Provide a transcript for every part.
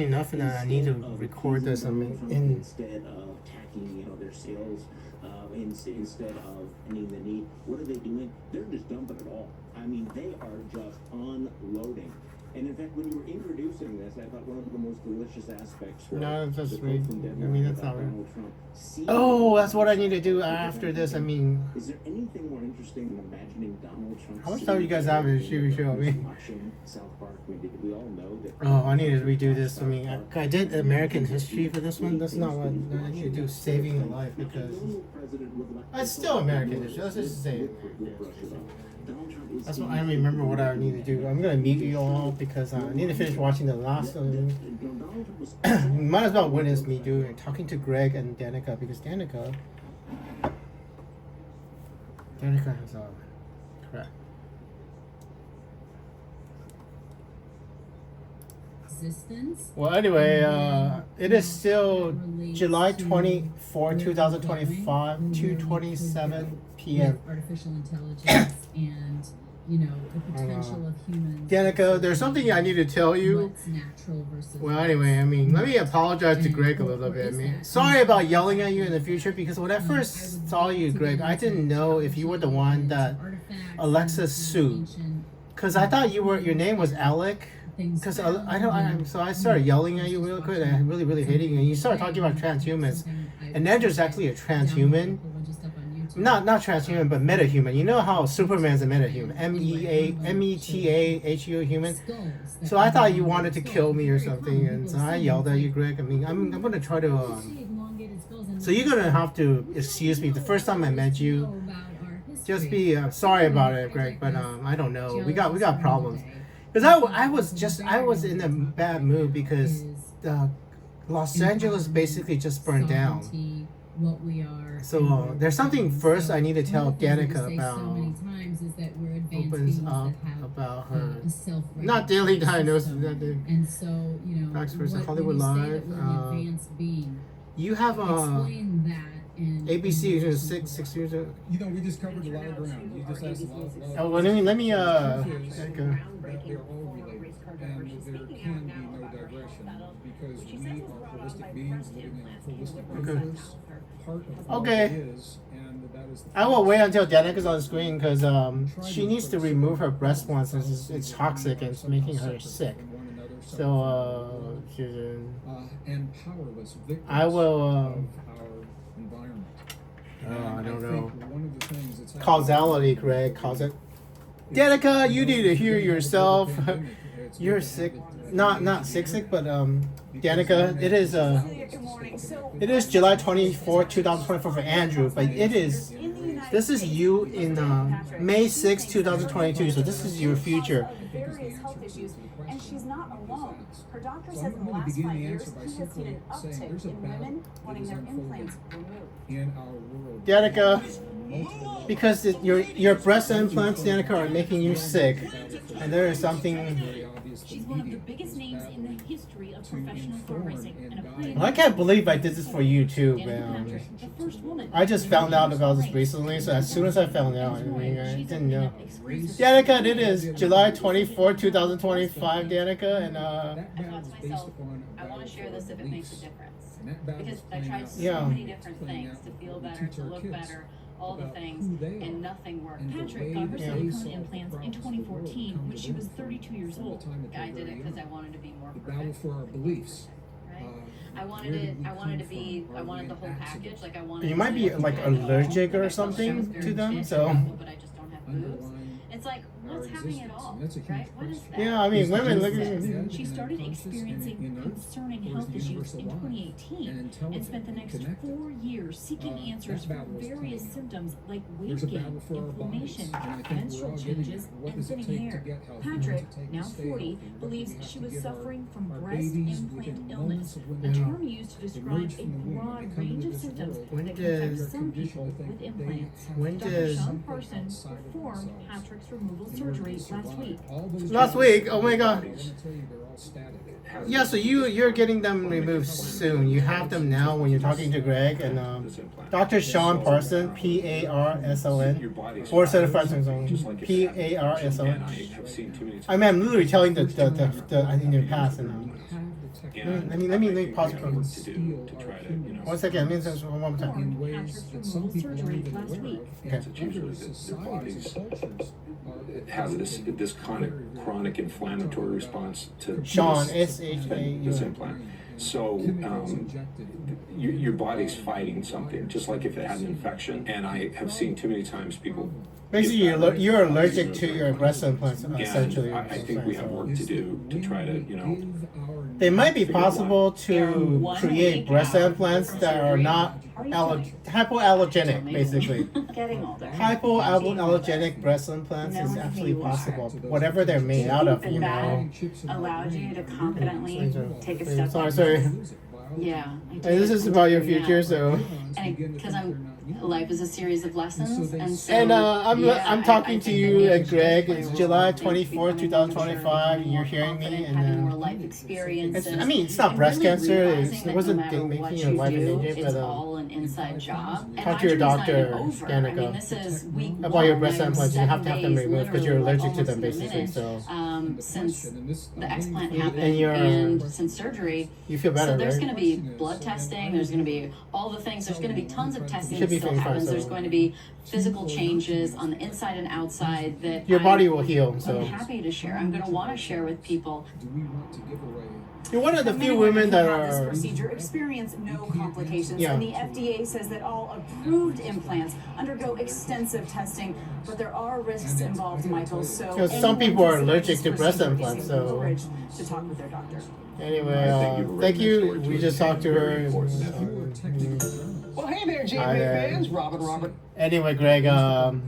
enough, and I need to record this. I mean, instead of attacking, their sales, instead of ending the need, what are they doing? They're just dumping it all. I mean, they are just unloading. And in fact, when you were introducing this, I thought one of the most delicious aspects was no, that's the right. quote from I Denver mean, that's about not right. Donald Trump. Oh, that's what I need to do after this. I mean, Is there anything more interesting than imagining Donald Trump? how much time you guys have in the TV show? I mean, Watching South Park, I mean, did we all know that? oh, I need to redo this. I mean, I did American history for this one. That's not what I need to do. Saving a life, because it's still American history. Let's just say it. That's what I remember. What I need to do. I'm gonna mute you all because I need to finish watching the last one. Might as well witness me doing talking to Gregg and Danica, because Danica has crap. Well, anyway, it is still July 24, 2025, 2:27 p.m. Artificial intelligence and the potential of humans. Danica, there's something I need to tell you. What's natural versus Well, anyway, I mean, let me apologize to Gregg a little bit. I mean, sorry about yelling at you in the future, because when I first saw you, Gregg, I didn't know if you were the one that Alexis sued, because I thought your name was Alec. Because so I started yelling at you real quick, and I really hating you. And you started talking about transhumans, and Andrew's actually a transhuman. Not transhuman, but metahuman. You know how Superman's a metahuman, METAHU human. So I thought you wanted to kill me or something, and so I yelled at you, Gregg. I mean, I'm gonna try to. So you're gonna have to excuse me. The first time I met you, just be sorry about it, Gregg. But I don't know. We got problems. Because I was in a bad mood because Los Angeles basically just burned down. So there's something first I need to tell Danica about. Opens up about her not daily diagnosis. And so Facts versus Hollywood Live. You have ABC is 6 years old. We just covered a lot of ground. You just asked a lot of. Oh, well, let me They're all related, and there can be no digression because we are holistic beings living in a holistic universe. Part of what it is, and that is. I will wait until Danica's on the screen, because she needs to remove her breast pump since it's toxic and it's making her sick. So and powerless victims I will. of our environment. I don't know. One of the things that's Causality, Gregg. Danica, you need to hear yourself. You're sick. Not sick, but Danica, it is July 24, 2024 for Andrew, but this is you in May 6, 2022, so this is your future. Various health issues, and she's not alone. Her doctor says in the last 5 years he has seen an uptick in women wanting their implants removed. in our world. Danica, because your breast implants, Danica, are making you sick, and there is something. She's one of the biggest names in the history of professional car racing, and a Well, I can't believe I did this for you too, man. the first woman. I just found out about this recently, so as soon as I found out, I didn't know. Danica, it is July 24, 2025, Danica, and I thought to myself, I want to share this if it makes a difference. Because I tried so many different things to feel better, to look better, all the things, and nothing worked. Patrick got her silicone implants in 2014 when she was 32 years old. I did it because I wanted to be more The battle perfect. for our beliefs. Right? I wanted the whole package. Like I wanted. you might be like allergic or something to them, so. But I just don't have boobs. It's like, what's having it all, right? What is that? Yeah, I mean, women look at She started experiencing concerning health issues in 2018 and spent the next 4 years seeking answers for various symptoms like weight gain, inflammation, menstrual changes, and thinning hair. Patrick, now 40, believes she was suffering from breast implant illness, a term used to describe a broad range of symptoms that can affect some people with implants. Dr. Sean Parsons performed Patrick's removal surgery Last week, oh my god. Yeah, so you're getting them removed soon. You have them now when you're talking to Gregg and Dr. Sean Parson, Parson, board certified Parson, Parson. I mean, I'm literally telling the I think in the past and And let me I think pause we for have a work minute. to do to try to, you know. 1 second. Let me say one more time. in ways that some people aren't even Last aware week. of. It's usually Other that their societies bodies and cultures has this chronic inflammatory response to Sean, this SHAUN. implant. So your body's fighting something, just like if it had an infection. And I have seen too many times people. Basically, you're allergic to your breast implants, essentially. And I think we have work to do to try to, you know. It might be possible to create breast implants that are not hypoallergenic, basically. Getting older. Hypoallergenic breast implants is actually possible, whatever they're made out of, you know. Allowed you to confidently take a step Sorry, back. sorry. Yeah. Hey, this is about your future, so. Because life is a series of lessons, and so. And I'm I talking to think you that and Greg. nature It's will July help you 24th, becoming 2025. more And you're hearing me, confident, having and more life experiences. it's not and breast really cancer. realizing It that wasn't no matter making what your you life do, an injury, it's but all an inside job. And talk to your my journey's not doctor, even over. I mean, Danica, this is week about your one. breast I'm implants. You have to have them 7 days, removed because you're literally, allergic to almost them, in a basically. minute, So since the explant And happened you're- and since surgery. you feel better, So there's right? going to be blood testing. There's going to be all the things. There's going to be tons of testing Should that be still fine, happens. so- There's going to be physical changes on the inside and outside that Your body will heal. I'm So happy to share. I'm going to want to share with people. Do we want to give away? you're one of the few Many women that who have this are. procedure experience no complications, Yeah. and the FDA says that all approved implants undergo extensive testing, but there are risks involved, Michael. So Because some people are anyone allergic to considering breast this implants, procedure is so- encouraged to talk with their doctor. Anyway, thank you. We just talked to her. Well, hey there, Hi GMA there. fans. Robert. Anyway, Greg,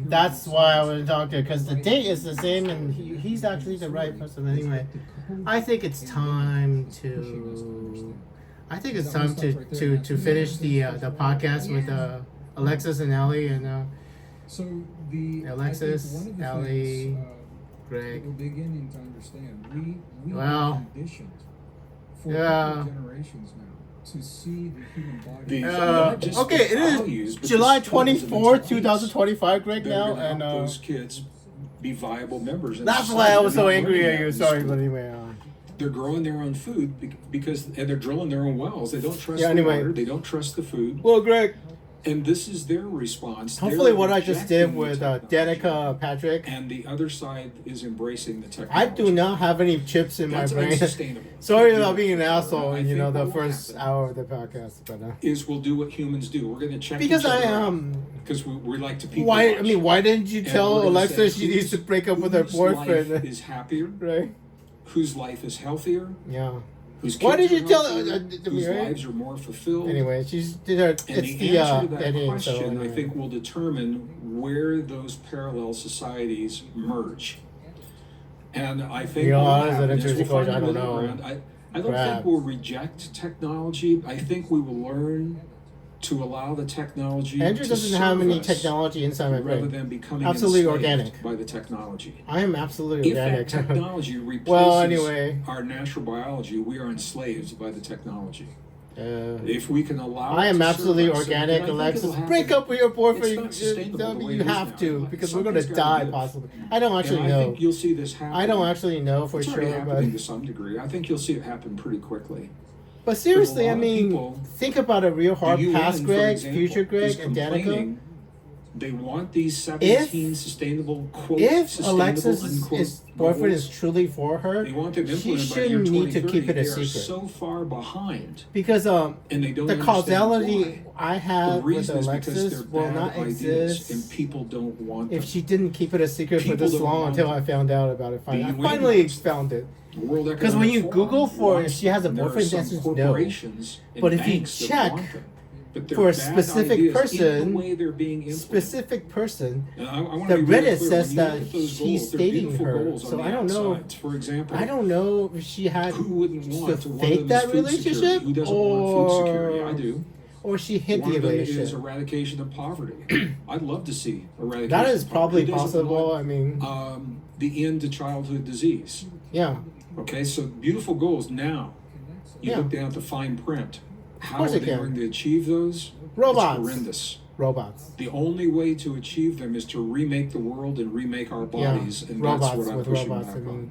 that's why I want to talk to her, because the date is the same, and he's actually the right person. Anyway, I think it's time to. I think it's time to finish the podcast with Alexis and Allie and So the Alexis, I think one of the Allie, things, Greg. that we're beginning to understand. We Well, are conditioned for yeah. a couple of generations now to see the human body. The- Uh, just okay, the it is values, but July the schools and 24th, mentalities 2025, Greg, that are now, gonna and help those kids be viable members. in that's society. why I was so They're not angry learning at that you. in Sorry, school. but anyway. They're growing their own food because and they're drilling their own wells. They don't trust Yeah, the anyway. water. They don't trust the food. Well, Greg, And this is their response. hopefully They're what I just did rejecting with the technology. Danica, Patrick, And the other side is embracing the technology. I do not have any chips in That's my brain. unsustainable. Sorry Can't do about that being an forever. asshole, I you know, think the what will first happen hour of the podcast, but is we'll do what humans do. We're going to check because each I other because we like to people why? watch. I mean, why didn't you And tell we're gonna Alexa say she needs to break up with her whose life boyfriend? is happier, Right? whose life is healthier, Yeah. whose Why kids did you are tell healthier, whose lives are more fulfilled. Anyway, she's did her. And It's the the answer to that editing, question, so I anyway. think, will determine where those parallel societies merge. And I think You know, what will as an happen is Jersey we'll coach, find a I don't middle know. ground. I don't Crap. think we'll reject technology. I think we will learn to allow the technology Andrew to doesn't have any serve us technology inside my rather brain. than becoming Absolutely enslaved organic. by the technology. I am absolutely If that organic. technology replaces Well, anyway. our natural biology, we are enslaved by the technology. Uh, If we can allow I it am to serve absolutely us, organic, and I think Alexis. it'll happen. Break up with your boyfriend. It's not sustainable Tell the me way you it is have now. to because we're gonna Something's gotta die give. possibly. I don't actually And I know. think you'll see this happen. I don't actually know for It's already sure, happening but to some degree. I think you'll see it happen pretty quickly. seriously, I lot of mean, people- think about a real hard The UN, past for Greg, example, future is Greg, and Danica. complaining They want these 17 sustainable quote If sustainable Alexis' unquote boyfriend is goals. truly for her, They want them she implemented by the year shouldn't need to 2030. keep it a They are secret. so far behind, Because and they don't the understand causality why. I The have with reason is because Alexis they're will bad not ideas and exist people don't want if them. she didn't keep it a secret for People this don't long want until it. I found out about it. Finally, I UN finally wants it. found it. The World Because when you Economic Forum Google for if wants she has a them. There are boyfriend, some that's just no. corporations and But if you banks that check want them. But they're for a bad specific ideas in person, the way they're being implemented. specific person, And I wanna the be really Reddit clear, says when you that look at those he's goals, they're dating beautiful her. goals on So the I don't know. outsides. For example, I don't know if she had who wouldn't want to to one fake of them that is food security? relationship, Who doesn't want food security? I or do. she hid One the of them is relationship. eradication of poverty. I'd love to see eradication. That is of probably poverty. Who doesn't possible. want, I mean, the end to childhood disease. yeah. Okay, so beautiful goals. Now, you Yeah. look down at the fine print. How course are it they can. going to achieve those? Robots. It's horrendous. Robots. The only way to achieve them is to remake the world and remake our Yeah. bodies, and Robots that's what I'm with pushing robots. back I mean, on.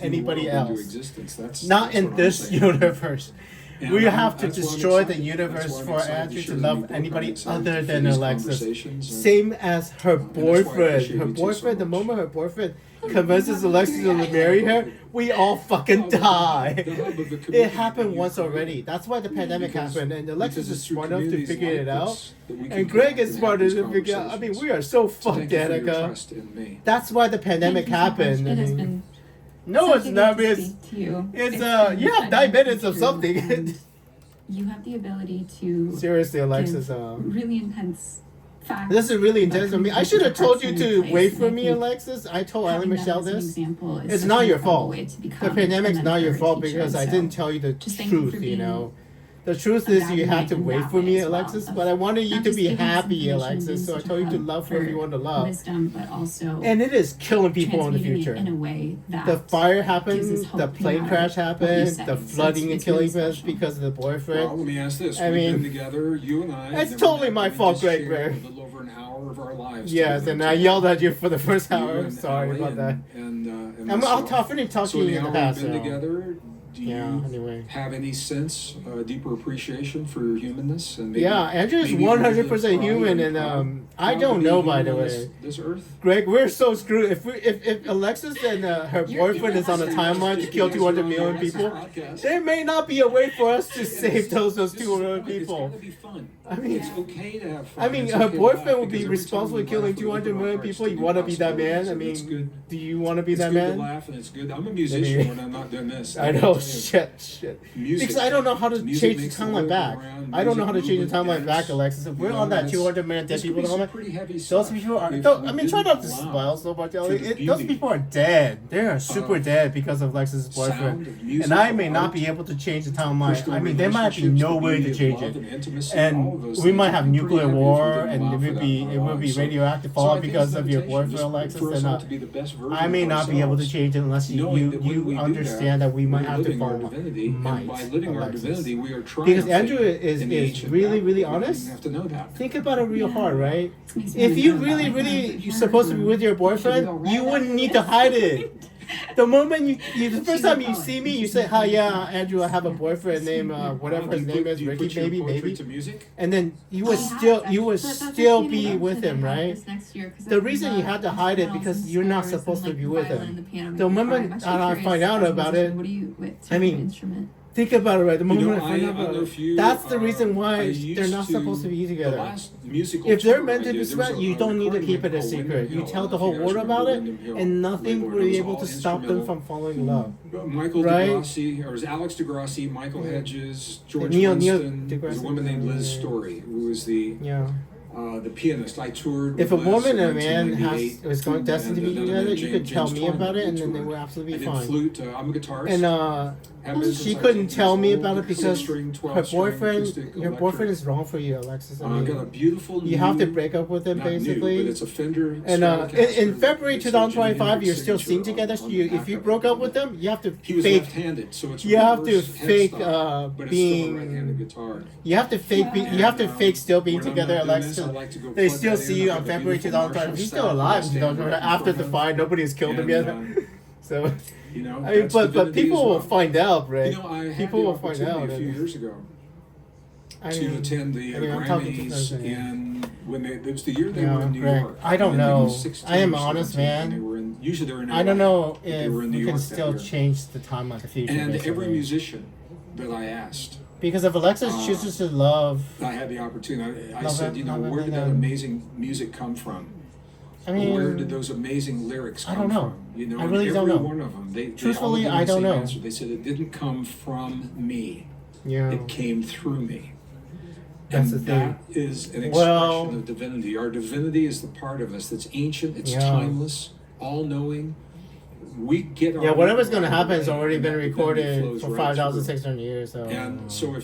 anybody world into else. existence. Not that's in what I'm this saying. universe. And We I'm- have to that's why I'm destroy the excited. universe That's why I'm for excited Andrew to share the love new book. anybody I'm excited other for than these Alexis. conversations and- Same as her that's why I boyfriend. appreciate Her you two so boyfriend, the much. moment her boyfriend convinces Alexis to marry her, we all fucking die. It happened once already. That's why the pandemic happened, and Alexis is smart enough to figure it out, and Gregg is smart enough to figure out. I mean, we are so fucked, Danica. That's why the pandemic happened. It has been No, it's not. to It's speak to you. it's you have 9 minutes of something. You have the ability to Seriously, Alexis. really intense facts. This is really intense for me. I should have told you to wait for me, Alexis. Alexis. I told Allie Having that Michelle as an this. example is It's such not an your incredible fault. way to The become pandemic's a not your mentor fault and teacher, because I so didn't tell you the just thank you truth, for you being know. The truth a is you have to guide in wait that for way me, as well, Alexis, of but I wanted you not to just be giving us happy, information Alexis, so I to told you to have love whoever you want to love. wisdom, but also And it is killing people in the transmitting future. it in a way that The fire gives happened, us hope the no plane matter crash what you happened, say. the So flooding and it's really killing us special. because of the boyfriend. Well, let me ask this. I We've mean, been together, you and I. it's and totally we've my just fault, Gregg shared Braden. a little over an hour of our lives. Yes, together and I today. yelled at you for the first You hour. and Sorry Allie about that. and I'll myself. toughen talk So to in you the in the hour past. we've been So. together, do Yeah, you anyway. have any sense, deeper appreciation for your humanness? And maybe, Yeah, Andrew is maybe 100% proud human, and and I proud don't to be know, by human the on way. This earth? Greg, we're so screwed. If Alexis and her boyfriend is on the timeline to kill 200 million people, there may not be a way for us to save those 200 people. It's gotta be fun. I mean, It's okay to have fun. I mean, It's her okay to boyfriend laugh would be because every time responsible we for killing laugh, we 200 open our million hearts people. to You new want to be that man? I possibilities. mean, It's good. do you want to be It's that good to man? laugh and it's good. I'm a musician when I'm not doing this. I know, shit. Music. Because I don't know how to Music change the makes the timeline world back. go round. I don't know how to Music, change the timeline movement, back, dance. Alexis. If we're You on know, that that's- 200 million dead this people could be some timeline, pretty heavy those stuff people are. if No, we I mean, try didn't not to allow smile so much, for Ellie. the Those beauty people are dead. They are super of dead because of Alexis' boyfriend. sound, of music, And I of may not art, be able to change the timeline. personal I mean, there might be relationships, no the way to beauty of change love it. and intimacy, all of And those we things might would have be pretty nuclear heavy if we war, didn't and allow it for would that be in our it would be lives. So- radioactive so fallout I think because it's of your meditation. boyfriend, Just Alexis. for us And all to be the best version I may of not be able to ourselves. change it unless Knowing that when we do understand that we might we're have to living our follow. divinity, and Might, by living our Alexis. divinity, we are trying. Because Andrew is really, really honest. You have to know that. Think about it real hard, right? Makes me If you wonder really, about my really, friend. you're supposed to be with your boyfriend, you wouldn't need to hide it. The moment the first time you see me, you say, "Hi, yeah, Andrew, I have a boyfriend named whatever his name is, Do you Ricky, put your maybe, poetry maybe." to music? And then you would still be with him, right? The reason you had to hide it because you're not supposed to be with him. The moment I find out about it, I mean, think about it, right? The moment I find out about it, that's the reason why they're not supposed to be together. If they're meant to be together, you don't need to keep it a secret. You tell the whole world about it, and nothing will be able to stop them from falling in love. Michael Right? DeGrassi, or was Alex DeGrassi, Michael Hedges, George Neil Winston. There's deGrasse a woman named Liz Tyson. Story, who was the Yeah. pianist. I toured. If a with Liz woman in and a man is going destined to be and then together, you could James tell me Twyman, about it, and we then they toured. would absolutely I be did fine. flute. I'm a guitarist. And Have been she since I couldn't was tell me old. about it because 6-string, her 12-string, boyfriend, acoustic, your electric. boyfriend is wrong for you, Alexis. I I got a mean, beautiful. you have to new- break up with him not new, basically. but it's a Fender. And Stratocaster in February that's a 2025, you're genuine still seen signature together. on You, the if you back broke of up with him, you have to He was fake. left-handed, so it's You have to reverse fake, headstock, but it's being- still a right-handed guitar. You have to fake. You have to fake still being When I'm together, not doing Alexis. this, I like to go They plug still that see in. you I've on got a February beautiful 2025. Marshall He's still style alive. stand right in After front the of him. fire, nobody has killed him yet. So, You know, I mean, that's but divinity people as will well. find out, right? You know, I had People the will find out. opportunity a few years ago I to mean, attend the anyway, I'm talking to Grammys person, yeah. in when it was the year they Yeah, were in New Greg, York. I don't And I think it was know. 16 I am or an honest 17, and man. they were in, usually they're in I don't LA, know but they if were in New we can York that still year. change the time of the future. And every basically. musician that I asked, Because if Alexis chooses to love, I had the opportunity. I Love said, it, you know, love it, where did that and- amazing music come from? I mean, Where did those amazing lyrics I come don't know. from? You know, I and really don't every know. one of them. They Truthfully, all gave I the don't same know. answer. They said it didn't come from me. yeah, It came through me. That's And the thing. that is an expression Well- of divinity. Our divinity is the part of us that's ancient, it's Yeah. timeless, all-knowing. We get our yeah. Whatever's meaning gonna right happen has away, already and been that divinity recorded flows for right 5,600 years. So, through. And so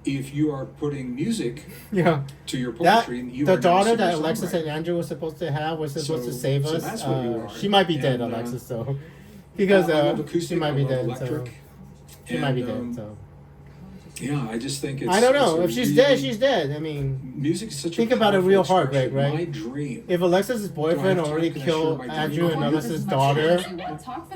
if you are putting music yeah, to your that poetry, you the are now daughter a that Alexis singer-songwriter. and Andrew was supposed to have was supposed to So- save so us. that's what you are. She might be dead, And, Alexis. So, because I love she acoustic, might I be love dead. electric. So she might be dead. And, So yeah, I just think it's. I don't it's know a if she's really- dead. She's dead. I mean, Music is such Think a about it powerful real hard, expression. Greg, right? My dream. if Alexis's boyfriend Do I have already time? Can I share killed my Andrew dream? and Alexis's daughter,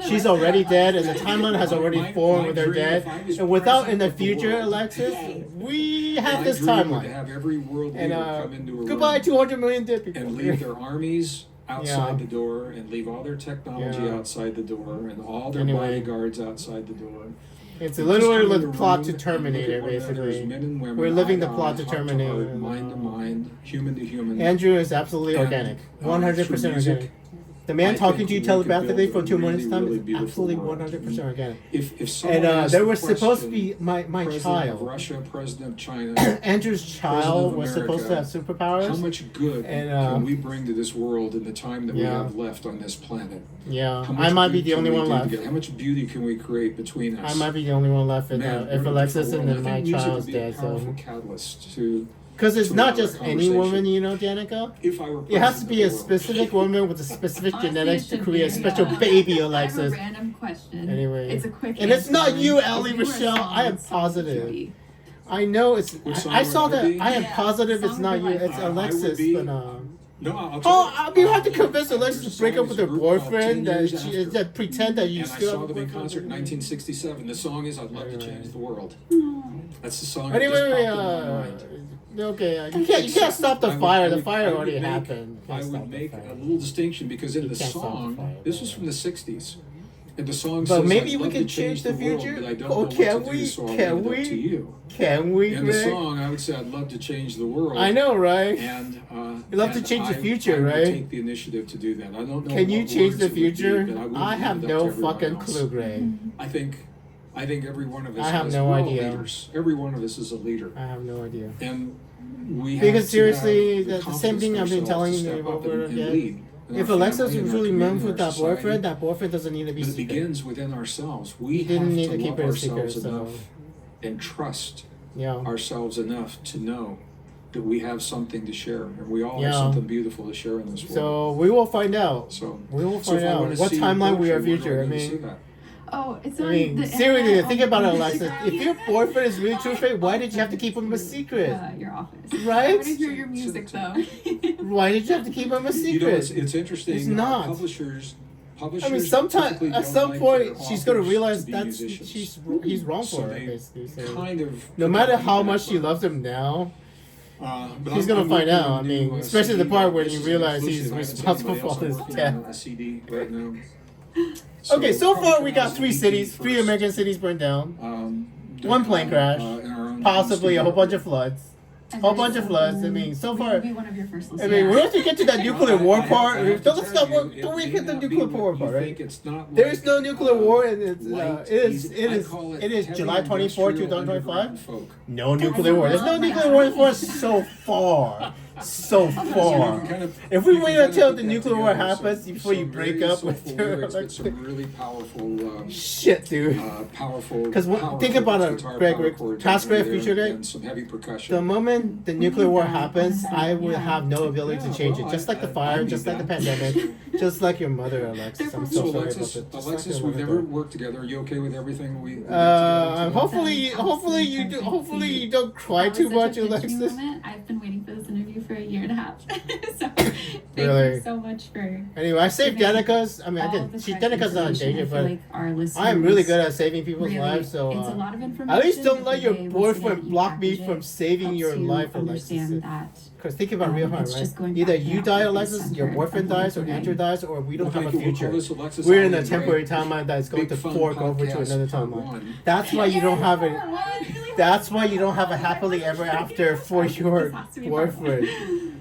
she's already dead, and the timeline has already formed with her dead. And without in the future, Alexis, we have My this dream would timeline. have every world And leader come into a goodbye, room 200 million dead people. and leave their armies outside the door and leave all their technology outside the door and all their bodyguards outside the door. It's literally the plot to Terminator, basically. We're living the plot to Terminator. Mind to mind, human to human. Andrew is absolutely organic. 100% organic. The man talking to you telepathically for 2 minutes time is absolutely 100% organic. And there was supposed to be my child. Russia, President of China. Andrew's child was supposed to have superpowers. How much good can we bring to this world in the time that we have left on this planet? Yeah, I might be the only one left. How much beauty can we create between us? I might be the only one left if Alexis and then my child's dead. So. Catalyst to. Because it's not just any woman, you know, Danica. It has to be a specific woman with a specific genetics to create a special baby, Alexis. I have a random question. Anyway. It's a quick and it's not answer. you, Allie Michelle. I am positive. I know it's. I saw that. I am positive it's not you. It's Alexis. But no, you have to convince Alexis to break up with her boyfriend that pretend that you and still. I saw them in concert in 1967. The song is "I'd Love to Change the World." That's the song. Anyway, okay, you can't stop the fire. The fire already happened. I would make a little distinction because in the song, this was from the 60s, and the song says, maybe "I'd we love can to change the future. world, but I don't know what to do, so I'll leave it up to you." Can we? In the song, I would say, "I'd love to change the world." I know, right? And you love to change the future, I would right? take the initiative to do that. I don't know. Can you change the words it would be, future? but wouldn't I have leave it up no to everyone fucking else. clue, Gregg. I think every one of us. I have has no we're all idea. leaders. Every one of us is a leader. I have no idea. And we because have seriously, to have the same thing I've been telling you over and again. If Alexis was really meant with that boyfriend doesn't need to be secret. It begins within ourselves. We didn't have need to to keep love it a ourselves secret, enough so. and trust Yeah. ourselves enough to know that we have something to share, and we all Yeah. have something beautiful to share in this world. So we will find out. So we will so find if I out wanna what see your timeline we are poetry, where do future. I go to see mean, that? Oh, it's I on mean, the seriously, internet, think on about it, the Alexis. Instagram. If your boyfriend is really true straight, why did you have to keep him a secret? Your office. Right? I want to hear your music though. Why did you have to keep him a secret? You know, it's interesting. It's not. Publishers I mean, sometime typically at don't some like point their she's gonna authors realize to be that musicians. he's wrong for So her, they basically. So kind of no matter how much she loves him now, but he's I'm gonna find working out. on I a mean, new, especially the CD. part where This you is realize exclusive. he's I haven't seen responsible anybody for else his working death. on a CD right now. Okay, so far we got 3 probably cities, 3 first. American cities burned down, One plane crash, in our own possibly a whole bunch studio. of floods. Whole bunch of floods. I mean, so We far. will be one of your first I listeners. mean, once we get to that nuclear war part, I have to don't let's tell not. you, Don't we it hit may the not be nuclear what war you part, think. right? It's not There like, is no nuclear war, and it's light, it easy. is I call it is heavy July 24, industrial 2025. underground folk. No nuclear war. There's no nuclear war for us so far. So far. If we wait until the nuclear war happens before you break up with your some really powerful shit, dude. powerful. Because power think about chords, it, guitar Gregg, power chords past, over Gregg, there, future, Gregg. and some heavy percussion. The moment the nuclear war happens, I will have no ability to change it. Just like the fire, just like the pandemic, just like your mother, Alexis. I'm so sorry about Alexis, it. Just Alexis, like we've your never mother. worked together. Are you okay with everything we did together? Hopefully you do. Hopefully you don't cry too much, Alexis. I've been waiting for this interview for a year and a half. So thank Really? you so much for. Anyway, I saved Danica's. I mean, I all didn't. the Danica's not in information. danger, I feel but like our listeners I am really good at saving people's really- lives. So it's a lot of information. at least don't but let the your way, once boyfriend again, you block me package from it saving helps your you life, Alexis. understand that. Because think about real hard, It's right? just going Either back you and die, forth Alexis, center your of boyfriend what dies, or we're doing. Andrew dies, or we don't have a Thank you. We'll future. call this Alexis We're in a Allie temporary Gregg. timeline that's going Big to Fun fork over to Podcast another Part timeline. 1. That's why you don't have it. That's why you don't have a happily ever after for your boyfriend.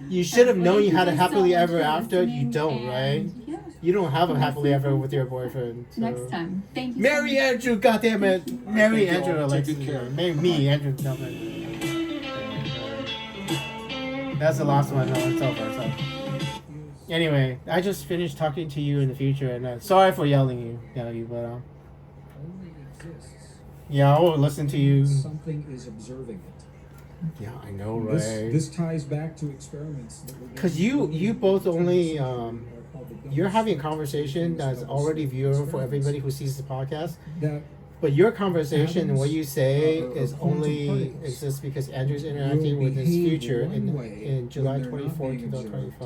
You should have known you had a happily ever after. You don't, right? Yeah. You don't have a happily ever with your boyfriend. So. Next time. Thank you. Marry Andrew, goddammit. Marry Thank you Andrew, all. Take Alexis. good care. Marry me, Andrew. No, that's the last one. No, it's over. So. Anyway, I just finished talking to you in the future, and sorry for yelling at you, but Only exists. yeah, I will listen to you. Something is observing it. Yeah, I know, This, right? this ties back to experiments that were done. Because you both only Are called the you're dumps. having a conversation that's already viewable for everybody who sees the podcast. That But your conversation and what you say Atoms is are points of only particles. exists because Andrew's interacting will with his behave future one way in July when they're not 24, being 2025.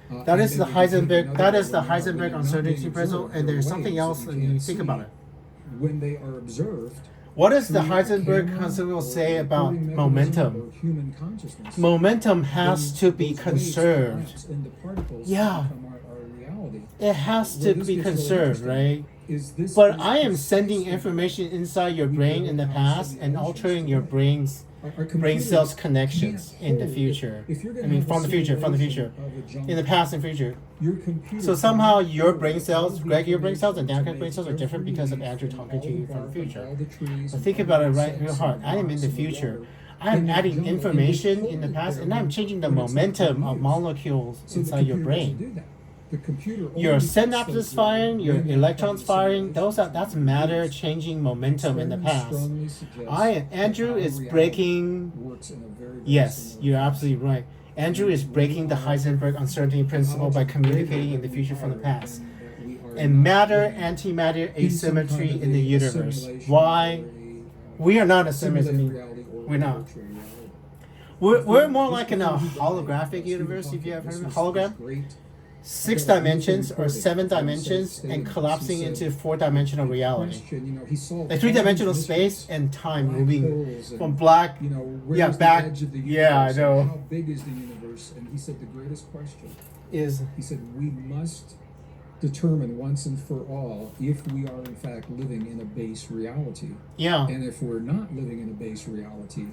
observed. That And is the then they behave Heisenberg. another That way is the when they're Heisenberg not Uncertainty being Principle, observed. and There are there's something ways else that when you you can't think see about it. When they are observed. What does the through Heisenberg camera Principle or say about recording mechanism momentum? or human consciousness, Momentum has then to be those waves conserved. collapse into particles Yeah. that become our reality. it has to Where this be gets really conserved, interesting right? Is But I am sending information inside your we brain build in the our past and simulations altering your today. brain's Our brain computers cells connections can't in the hold- future. If you're gonna I mean, have a from the future, simulation of a jungle, in the past and future. your computer So somehow cannot your hold brain all cells, the Greg, your brain cells, and information Danica to brain make cells are different every because of leaf Andrew and talking to all you the from the bark and future. all the trees But and think all about the it right insects hard. and the I am in the rocks and future. water I'm in that adding jungle, and they information hold in the it past, there and I'm changing the when it's not momentum being of used. molecules So the inside your computer doesn't brain. do that. The computer Your only puts synapses those firing, your when that electrons kind of firing, simulation that's is matter used. changing momentum in the Experiments past. strongly suggest Andrew that our is reality breaking. works in a very, very Yes, similar you're fashion. absolutely right. Andrew is breaking the Heisenberg Uncertainty Principle by communicating in the future from the past. And matter, antimatter asymmetry in the universe. Why? We are not a symmetry. We're not. We're more like in a holographic universe, if you have heard of it. Hologram. 6 dimensions or 7 dimensions and collapsing into 4-dimensional reality. Like 3-dimensional space and time moving from black, yeah, back. The edge of the Yeah, I universe, know. and how big is the universe? And he said the greatest question Is he said we must determine once and for all if we are in fact living in a base reality. yeah. And if we're not living in a base reality,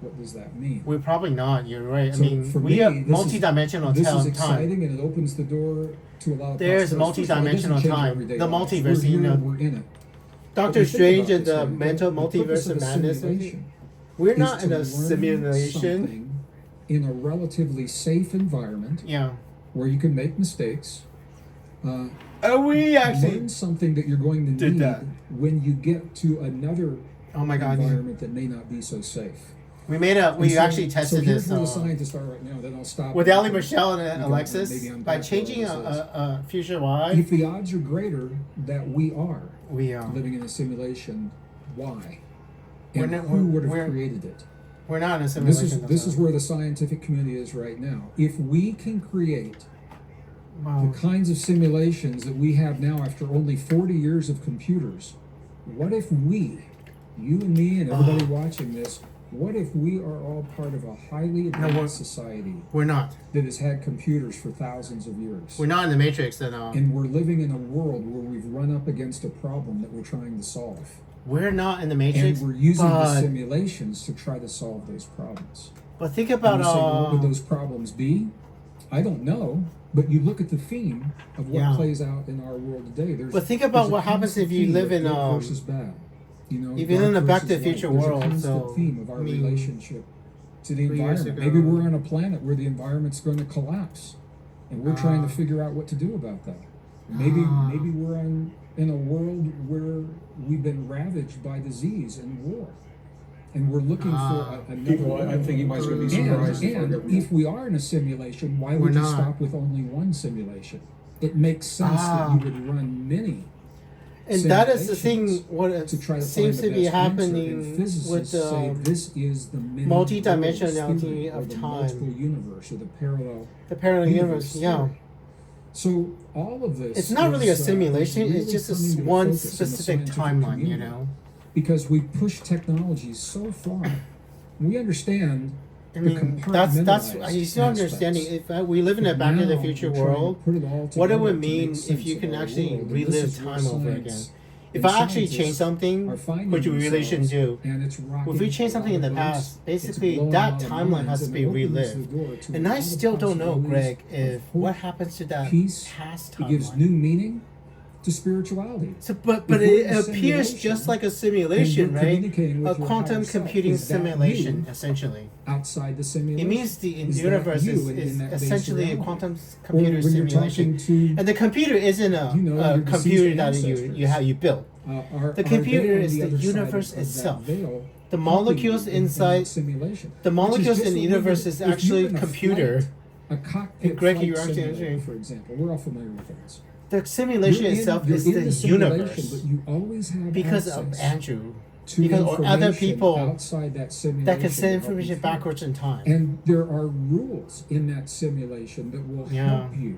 what does that mean? We're probably not. You're right. So I mean, for we me, have this is- multi-dimensional This is time. exciting, and it opens the door to a lot of There's possibilities. First of all, it doesn't multi-dimensional change time. everyday The life. multiverse, We're you here, know. we're in it. Doctor But think Strange about and this, the man. mental The purpose multiverse of a madness. simulation We're is not to in a learn simulation. something in a relatively safe environment Yeah. where you can make mistakes. And we actually Learn something that you're going to did need that. when you get to another Oh my God. environment that may not be so safe. We And so- actually tested so here's this where the scientists are right now. Then I'll stop with and Allie, we can- Michelle, we and can- Alexis maybe by unpack changing what this is. a future Y. If the odds are greater that we are We are. living in a simulation, why? We're And not- who would have we're- created it? We're not in a This simulation. is where the scientific community is right now. If we can create Wow. the kinds of simulations that we have now after only 40 years of computers, what if we, you and me and everybody watching this, what if we are all part of a highly advanced society We're not. that has had computers for thousands of years? We're not in the Matrix at all. And we're living in a world where we've run up against a problem that we're trying to solve. We're not in the Matrix. And we're using the but, simulations to try to solve those problems. but think And about you say, well, what would those problems be? I don't know. But you look at the theme of what Yeah. plays out in our world today. But think about there's a what happens constant if you theme live of in, good versus bad. You know, if you live in dark a Back to the versus light. Future There's world, a constant so, theme of our I mean, relationship to the 3 years environment. ago- Maybe we're on a planet where the environment's going to collapse, and we're trying to figure out what to do about that. Maybe we're in a world where we've been ravaged by disease and war, and we're looking for another. People, I think you might as well be surprised. And if we are in a simulation, why We're would you not. stop with only one simulation? It makes sense that you would run many. And that is the thing. simulations What it to try to seems find to the be best answer. And happening physicists with say the this is the many multi-dimensionality worlds theory, or of the time. multiple universe, or the parallel universe. Yeah. theory. So all of this, It's not really a is, simulation. really It's just coming this to one focus in the specific scientific timeline. You community. know. Because we push technology so far, we understand. I mean, that's compartmentalized you still understanding. aspects. If we live in a But Back to the now Future we're trying to world, put it all what it together would to mean make if sense you of can our actually world. And this relive is where time over again. science If and I actually change scientists something, are finding which we really shouldn't do, themselves, and it's rocking if we change a something in lot the of boats, past, it's basically blowing a that lot of timeline minds, has to and be it opens the relived. door to And a I lot of still don't know, possibilities Greg, if of what hope, happens to that peace. past It gives timeline. new meaning to spirituality. So, but If we're it in a appears simulation, just like a and simulation, you're right? communicating A with your quantum higher self. computing Is that simulation, you essentially. outside the simulation? It means the Is that universe you is in that base essentially a reality? quantum Or computer when you're simulation. talking to And the computer isn't a, you know, a your computer deceased that ancestors. you built. Are The they computer on is the other side universe of that itself. veil, The helping molecules you in inside that simulation? the molecules Which is in just the what universe we is would- if actually you're in a computer. flight, a cockpit Greg, flight you're actually simulator, answering. for example. We're all familiar with those. The simulation You're in- itself you're is in the simulation, universe but you always have because of access Andrew, to because or other information people outside that simulation that can to send help you information through. backwards in time. And there are rules in that simulation that will Yeah. help you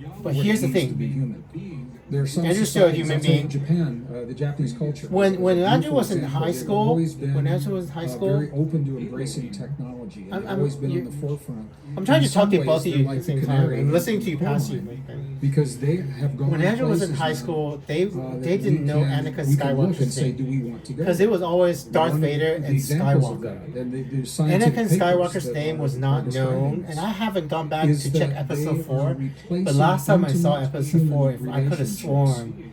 But what here's it the means to thing. be human. There are some Andrew's still a societies human outside being. of Japan, the Japanese culture. When is a Andrew beautiful was in example. high They've school, always been, when Andrew was in high school, very open to embracing technology, and they've I'm- always been you- on the forefront. I'm trying In to talk some to ways, both of they're you at like the same the time. canary I'm listening in to the you coal passively. mine, because they have gone. When Andrew was in places high now, school, that they we didn't know can- Anakin we can look Skywalker's and say, name. do we want to go? Because it was always Darth One of Vader the and examples of Skywalker. that, and there's scientific Anakin papers Skywalker's that name are- was are not describing known, this. and I haven't gone back Is to check that episode they 4. are But replacing last time I saw intimate episode 4, human I could have relationships sworn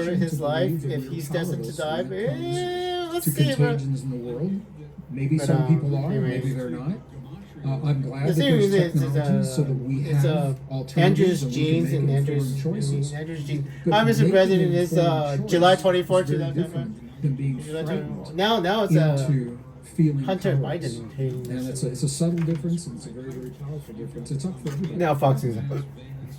his life if he's destined to die. Let's to see, bro. contagions in the world. Maybe But, some people are, anyways. maybe they're not. I'm glad The that thing there's is, technologies so that we have Andrew's alternatives and we genes can and make Andrew's informed choices. Andrew's genes. But Hi, Mr. making President. It's informed July choice 24th, is very 2005. different than being July frightened 24th. Now it's into feeling Hunter powerless. Biden. And it's a subtle difference, and it's a very, very powerful difference. It's up for everybody. Now Fox is.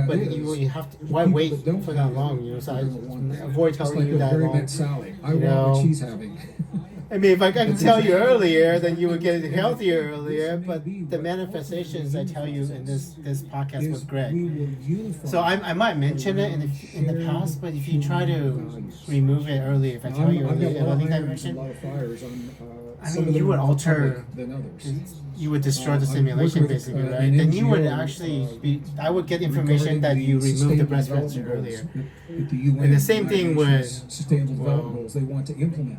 earlier, but you have to. Why wait for that long? You know, so I avoid telling you that long. Sally, I You want know? what she's having. I mean, if I could tell you earlier, then you would get healthier earlier. But the manifestations I tell you in this podcast with Gregg. So I might mention it in the past, but if you try to remove it earlier, if I tell you earlier in any direction, I mean, you would alter. You would destroy the simulation, basically, right? Then you would actually be. I would get information that you removed the breast cancer earlier. And the same thing with Sustainable Development Goals they want to implement.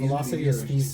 velocity of speed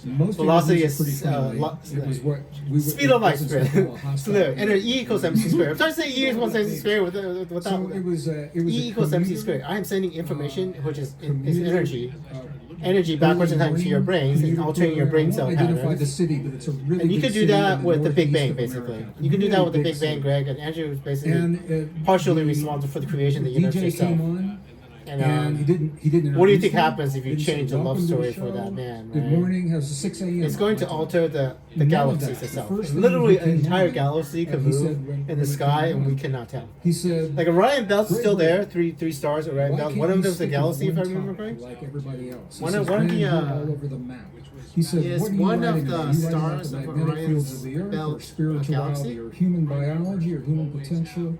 most velocity energies are is pretty friendly. It was what we would, speed of light physics would squared. call a hostile Slur. And radiation. E equals MC squared. I'm trying to say E equals MC squared without So it was E a equals MC commuter, squared. I am sending information, which is commuter, energy. uh, Energy backwards in time to your brains and commuter altering your brain cell program. I won't identify the patterns. city, but it's a really And you big could do city that in the with the Big northeast Bang, of basically. America. You can do that Really with the big Big Bang, city. Greg, and Andrew was basically And partially the responsible for the creation of the universe DJ itself. came on, And, and he didn't. what do you think introduce me. happens if you Didn't say, change the love "Welcome to story the for that show. man? Good Right? morning. How's the 6 a.m.? It's going to alter the None of galaxies that. itself. The first thing Literally, he an came entire on, galaxy could he move said when in the we sky, came and we on, cannot tell. He said, Like Orion Belt's Great still there, work. three stars Orion "Why Belt. can't One of you them's a stick with galaxy, if I one remember topic correct. like everybody else?" He One says, of the "Man, you're all over the map." He said, is "What are you one of writing the about? Are you writing stars about the of magnetic Orion's fields of the earth, belt or a spirituality, galaxy? or human biology, or human potential?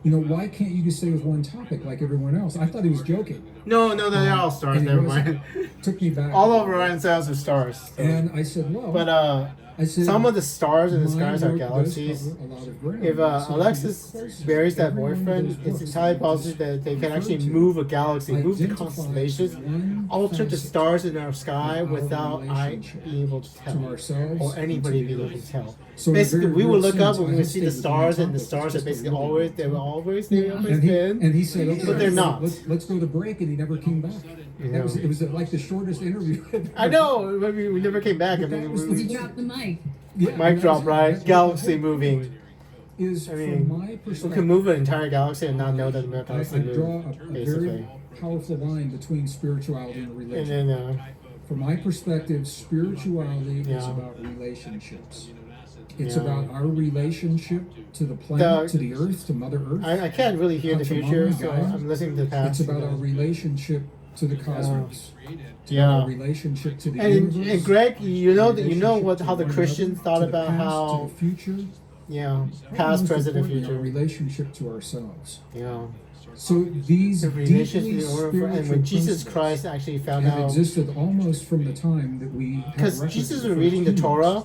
You know, why can't you just stay with one topic like everyone else?" I thought he was joking. No, they're all stars. And he Never wasn't. mind. Took me back. All of Orion's stars are stars. So. And I said, "Well," But I said, some of the stars in the "My skies are work does galaxies. cover a lot of ground." If I said, Alexis "Of course, buries that every one of boyfriend, those it's books entirely that possible just that they can referred actually to move a galaxy, move the identifies constellations, one alter the facet stars in our sky of our without I relationship being able to to tell, ourselves or and anybody to the being able earth. to tell. So in a Basically, very we will real look up sense, and we I will have see the stayed with one stars, and the topic. stars It's are just a basically little always bit. they were always And he said, "Okay, but they're not. Let's go to break," and he never came back. You know. It was like the shortest interview. I know. We never came back. I But that mean, was we, He dropped the mic. Yeah, mic drop, right? that's Galaxy the whole moving. point Is I mean, from my we perspective, can move an entire galaxy and not know that the I galaxy draw moved, a basically. very powerful line between spirituality and And religion. then, From my perspective, spirituality is Yeah. about relationships. It's Yeah. about our relationship to the planet, to the earth, to Mother Earth. I can't really hear the To Mama future, and so Gaia. I'm listening to the past. It's about our relationship to the cosmos. It's about Yeah. our relationship to the And universe. Greg, you know that relationship what to how the one Christians another, thought to the about past, how to the future, past, most present, and importantly, our future. relationship to ourselves. Yeah, So these the relationship deeply in order for, spiritual and when Jesus principles Christ actually found have out, existed almost from the time that we have because records Jesus of was reading the humans. Torah.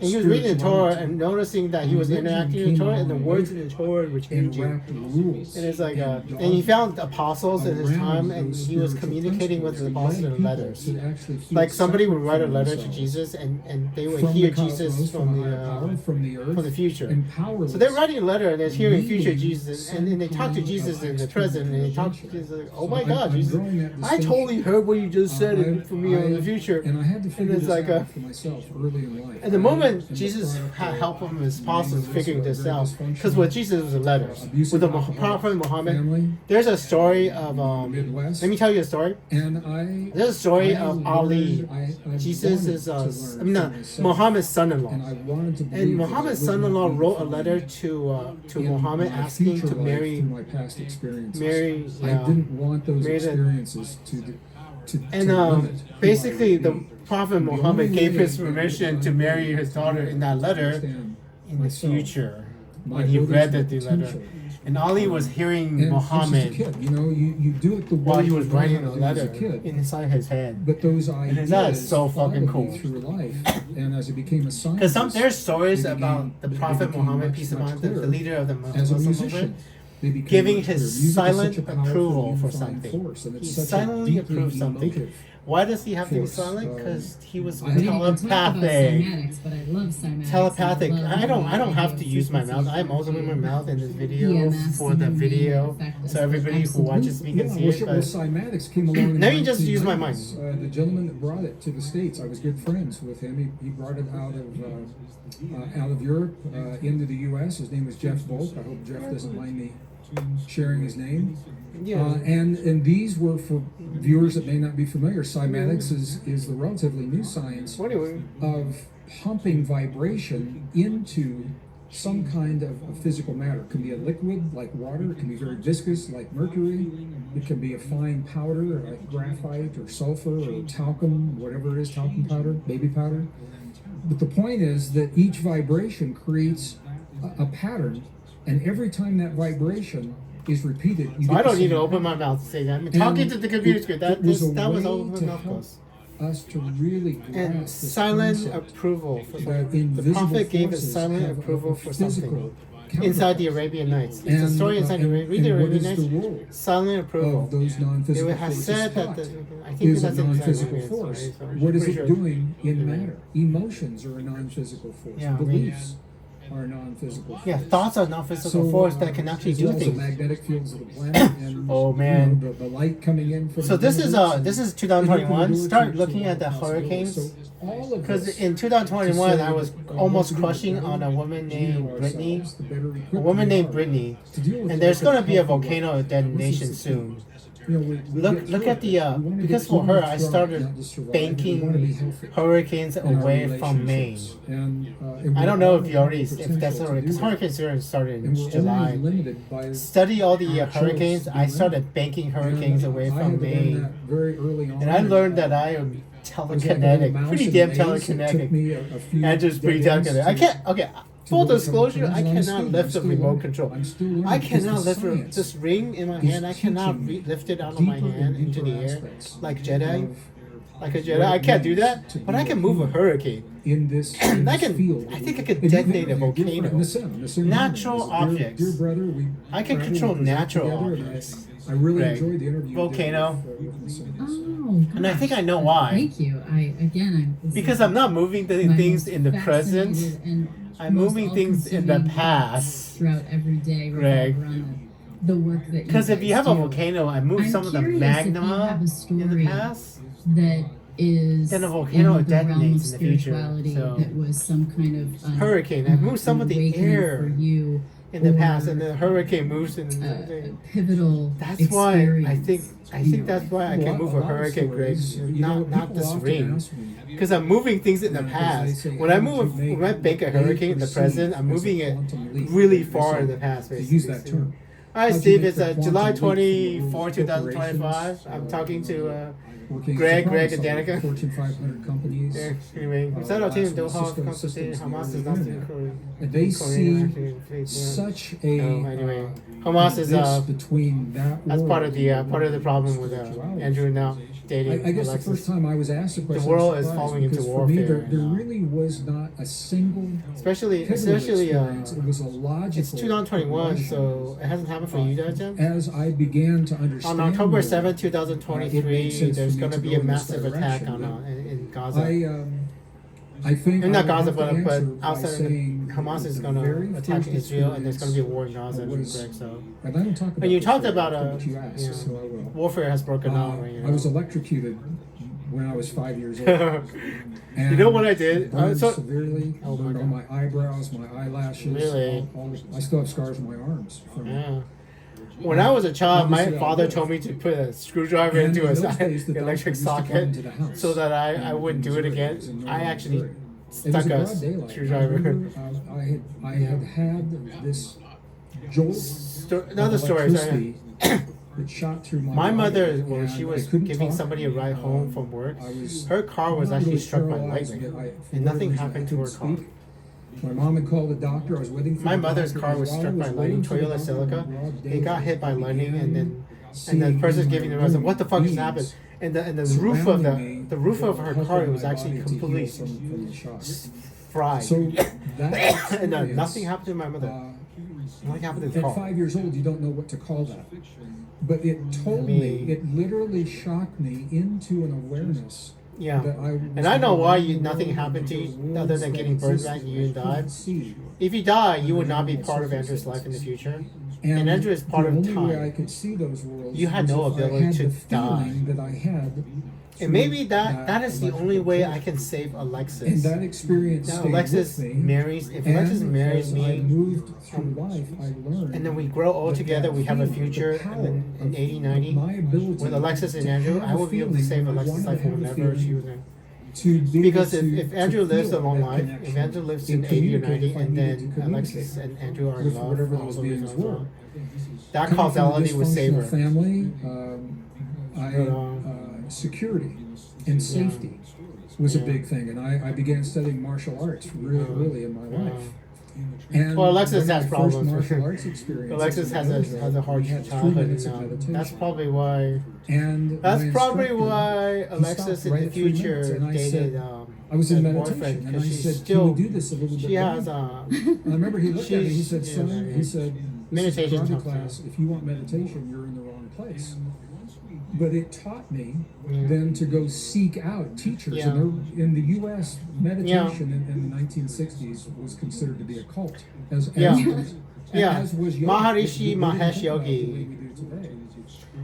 And he was reading the Torah Spirituality and noticing that he was Religion interacting with the came Torah, and the along words in the Torah were and changing. wrapped rules. And it's like, and and he found apostles in his around time, and those he was spiritual communicating with the principles apostles that in led letters. people to actually feel Like somebody would write a separate letter from to themselves, Jesus, and they would from hear the cosmos, Jesus from from a higher power, from the earth, the future. and powerless. So they're writing a letter, and they're hearing future needing Jesus, and they talk to some Jesus kind in the of present, and they talk to external Jesus like, "Oh So my I'm- God, I'm Jesus! drawing that I totally distinction. heard what you just said I- for me in the future." And I had to figure it's this like out for myself early in life. And the moment And Jesus the product had of help him his apostles being figuring this this very out, dysfunctional, because with Jesus was the letters. abusive With the alcoholic Prophet Muhammad, family there's a story of Midwest. Let me tell you a story. And There's a story I of learned- Ali. I Jesus wanted is to learn I mean, from myself. Muhammad's son-in-law. And I wanted to believe And that Muhammad's I would not son-in-law be wrote a defined letter to in Muhammad my asking future to life marry through my past experiences. I yeah. didn't want those Marry the- experiences to And limit who basically, I would the be. Prophet The Muhammad only gave way his that permission I to would marry his daughter in that letter understand in the myself, future my when he read the abilities, letter. potential. And Ali was hearing And I was just a Muhammad kid, you know, you do it the way while he you was learned writing how the to do as a letter kid. inside his head. But those And ideas that is so followed fucking me cool. through life, and as I became a scientist, Because there's stories they about became- the they Prophet became Muhammad, much, peace of much mind, the clearer. leader of the as a Muslim musician, movement, they became giving much clearer. his Music is silent such a powerful approval for unifying something. force, and it's He such a silently deeply approved something. emotive Why does he have to be force. silent? Because he was I We didn't even talk about telepathic. cymatics, but I love cymatics. Telepathic. and I don't have to love use my mouth. I'm also in my mouth in this video for the video, so everybody who watches me can see it. Well, But cymatics came along. In Let the me just use my 1990s. The gentleman that brought it to the States, I was good friends with him. He brought it out of Europe into the U.S. His name was Jeff Volk. I hope Jeff doesn't mind me sharing his name. yeah, And these were for viewers that may not be familiar. Cymatics is the relatively new science well, anyway, of pumping vibration into some kind of physical matter. It can be a liquid like water. It can be very viscous like mercury. It can be a fine powder like graphite or sulfur or talcum, whatever it is, talcum powder, baby powder. But the point is that each vibration creates a pattern, and every time that vibration is repeated, you so get I don't the need to same open my pattern. mouth to say that. I'm And talking to the computer it- screen. it That was a was all way my to mouth help goes. us to really grasp And this silent concept approval for that something. The invisible Prophet gave us forces silent have approval a for physical something. Inside the Arabian Nights. It's a story inside the Read the Arabian Nights. Silent approval. Of those non-physical It has forces said that taught I think is a that's an non-physical Arabian force. story, so What is pretty it sure. doing in matter? Emotions are a non-physical force. Yeah, Beliefs are a non-physical force. Yeah, thoughts are not physical force that can actually as do well as the things. magnetic fields of the planet and Oh, man. the light coming in from So the universe. this is 2021. Start looking at the hurricanes. Because in 2021, I was almost crushing on a woman named Brittany. A woman named Brittany. And there's going to be a volcano detonation soon. Look at the because for her I started banking hurricanes away from Maine. I don't know if you already if that's already because hurricane season started in July. Study all the hurricanes. I started banking hurricanes away from Maine, and I learned that I am telekinetic, pretty damn telekinetic. Andrew's pretty telekinetic. I can't. Okay. Full disclosure, I cannot lift the remote control. I cannot lift this ring in my hand. I cannot lift it out of my hand into the air like Jedi. Like a Jedi. I can't do that, but I can move a hurricane. In this, I think I can detonate a volcano. Natural objects. I can control natural objects. I really Gregg. enjoyed the interview. Volcano. Oh, And I think I know why. Thank you. I'm Because I'm not moving the things in the present. I'm moving things in the past. Throughout every day, Gregg. around the work that you Because if you have a do. volcano, I move I'm some of the curious if you have magma a in story the past. that is Then a volcano in the realm of detonates in the future, spirituality so- that was some kind of Hurricane. I moved some of the awakening air for you in the or, past, and the hurricane moves in the pivotal That's why I experience. think that's why I can move a hurricane, Greg. Not this ring. Because I'm moving things in the past. When I bank a hurricane in the present, I'm moving it really far in the past. Basically. Use that term. All right, Steve. It's July 24, 2025. I'm talking to Gregg and Danica. Fortune 500 companies. Anyway, shout out to Doha for consulting. Hamas is not They see such a anyway, Hamas is between that that's part of world the problem with Andrew now dating I guess Alexis. the first time I was asked the question, world I was is surprised falling into because for me, warfare there now. really was not a single especially pivotal experience. It was a logical. it's 2021, progression. so it hasn't happened for you guys yet. As I began to understand, On October more, 7, it made 2023, sense there's for me going to to be go a in this massive attack direction. in Gaza. I think And not I Gaza, would have to but answer by outside of saying Hamas is the going very to attack first Israel, and there's going to be a war in experience Gaza. was- Greg, so And I don't talk about and you this talked very about often, but you asked, yeah, so I will. warfare has broken out. Right, I was electrocuted when I was 5 years old. You know what I did? Burned So- severely, Oh my burned God. on my eyebrows, my eyelashes. Really? I still have scars on my arms. From Yeah. When I was a child, my Obviously, I father lived. told me to put a screwdriver And into in a those days, the electric doctor used to come socket into the house so that I in wouldn't do it Missouri. again. It was in I northern actually Missouri. It stuck was in a broad daylight. I screwdriver. remember, I had this jolt Another of story. electricity that shot through my My body, mother, when and she I was couldn't giving talk. somebody a ride home from work, I was her car was not actually really struck by paralyzed, lightning, but for and whatever nothing reason, happened I to her couldn't car. speak. My mom had called the doctor. I was waiting for My the mother's doctor, car and was while struck I by was lightning, waiting for the Toyota doctor in Celica. broad It got daylight, hit by I lightning, began and the seeing person's in giving the my rest. room What the fuck just beings happened? And the roof of surrounding the roof of her helping car my was actually body to heal completely from the shock. fried. So that And experience, nothing happened to my mother. Nothing happened to the At car. 5 years old, you don't know what to call that. But it told me, it literally shocked me into an awareness. Yeah. That I was And I know why in the nothing world happened to of you worlds other than that getting burned existed back and you that I couldn't died. see. If you die, you would not be part of Andrew's life in the future. And Andrew is part the of only way I time. could see those worlds You had was no if I ability had to the feeling die. that I had. And maybe through that is the only way I electrical can save And Alexis. that experience Now stayed Alexis with me. marries. If And Alexis marries as I me, moved through life, I learned. and then we grow old that together, that we have a feeling, the future, power and then in of 80, 90, my ability with Alexis and to Andrew, have I will be able to feeling save when I Alexis' wanted life to have a whenever she feeling, was in. to be Because able if to Andrew lives a feel long that life, if connection, Andrew lives and in 80 or communicate 90, if I and needed to then communicate Alexis and Andrew are in with love, whatever for all those those beings reasons as were. well, that Coming from a causality would save dysfunctional her. family, security and safety was a big thing, and I began studying martial arts really early in my life. And Well, Alexis then has my first problems. martial arts experience Alexis as a has a hard we had 3 childhood. minutes of And, meditation. that's probably why. And That's my probably instructor, why he Alexis stopped in right the at 3 minutes, future and I dated said, I was in her meditation, boyfriend and I because she's said, still can we do this a little bit she has longer? And I remember he looked at me, he said, she's- son, he said, meditation this is a helps karate class. If you want meditation, you're in the wrong place. But it taught me then to go seek out teachers. Yeah. And there, in the U.S., meditation in the 1960s was considered to be a cult. As was yoga. Maharishi It Mahesh didn't come Yogi. about the way we do today.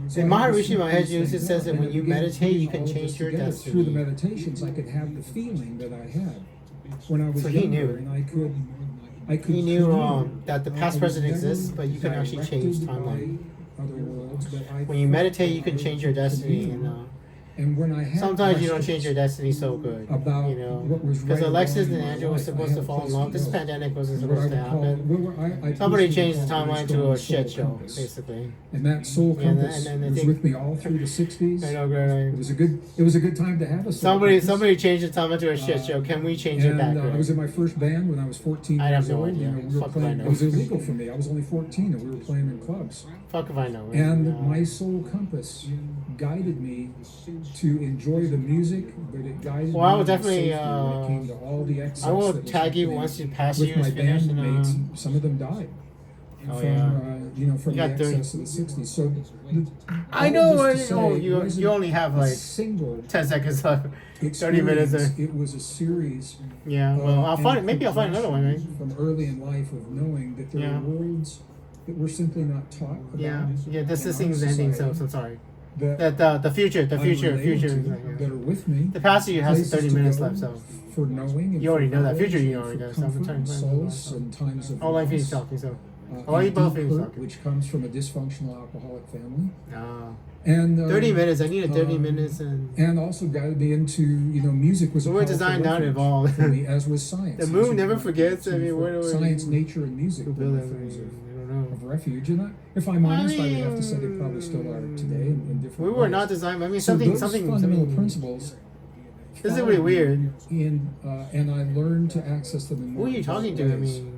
So And I had Maharishi to Mahesh simply Yogi say says no, that when and you it began meditate, you putting can all change this your together. destiny. Through the meditations, I could have the feeling that I had when I was So he younger, knew. and I could. He knew create. that the past I was present never exists, but you can actually change directed timeline. by other worlds, but I When you felt meditate, you that can I change your could destiny. be. And when I had sometimes you don't change questions your destiny so good. about You know, what was because right or Alexis wrong and in my Andrew were life, I supposed had to a fall in place love. to This go. pandemic wasn't And what supposed to I would call- happen. I Somebody personally changed the call a very timeline to a strong shit soul show, compass. basically. And that soul Yeah, and compass then I was think- with me all through the 60s. I know, Greg. It was a good time to have a soul Somebody compass. changed the timeline to a shit show. Can we change it back? And I Greg? was in my first band when I was 14 I have years no old. idea. You know, we were Fuck if I playing. know. It was illegal for me. I was only 14, and we were playing in clubs. Fuck if I know. And my soul compass guided me to enjoy the music, but it guided Well, I will me definitely, safely when it came to all the excess I will that was tag you happening once you pass with years my finished, and, bandmates. Some of them died. Oh, from yeah. from You the got 30. excess of the 60s. So I all know. this to say, it You wasn't only have a like single 10 seconds left. 30 minutes. experience. It was a series. Yeah. Well, I'll and find. Maybe I'll find another one. Right? From early in life of knowing that there Yeah. are worlds that we're simply not taught about. Yeah. Yeah. This in thing's our ending. So society I'm sorry. that The future. I'm related to, that are with me. The past you has places 30 to minutes go left. So for knowing. And you already for know that. knowledge Future you and already for know. So I'm comfort trying and to solace in times of I'll let you loss, talking. So. and I'll let you both deep finish hurt, talking. which comes from a dysfunctional alcoholic family. Ah. And 30 minutes. I needed 30 um, minutes and also guided me into music was a We were powerful designed not refuge evolved. for me, as was science. The moon Those are never my forgets. two I mean, where do we- science, nature, and music Who were built my it? forms I don't know. of refuge. And if I'm honest, I would have to say they probably still are today in different We were ways. not designed. I mean, So something. those Something. fundamental principles. This is really weird. And I learned to access them in Who more are you talking to? I ways mean.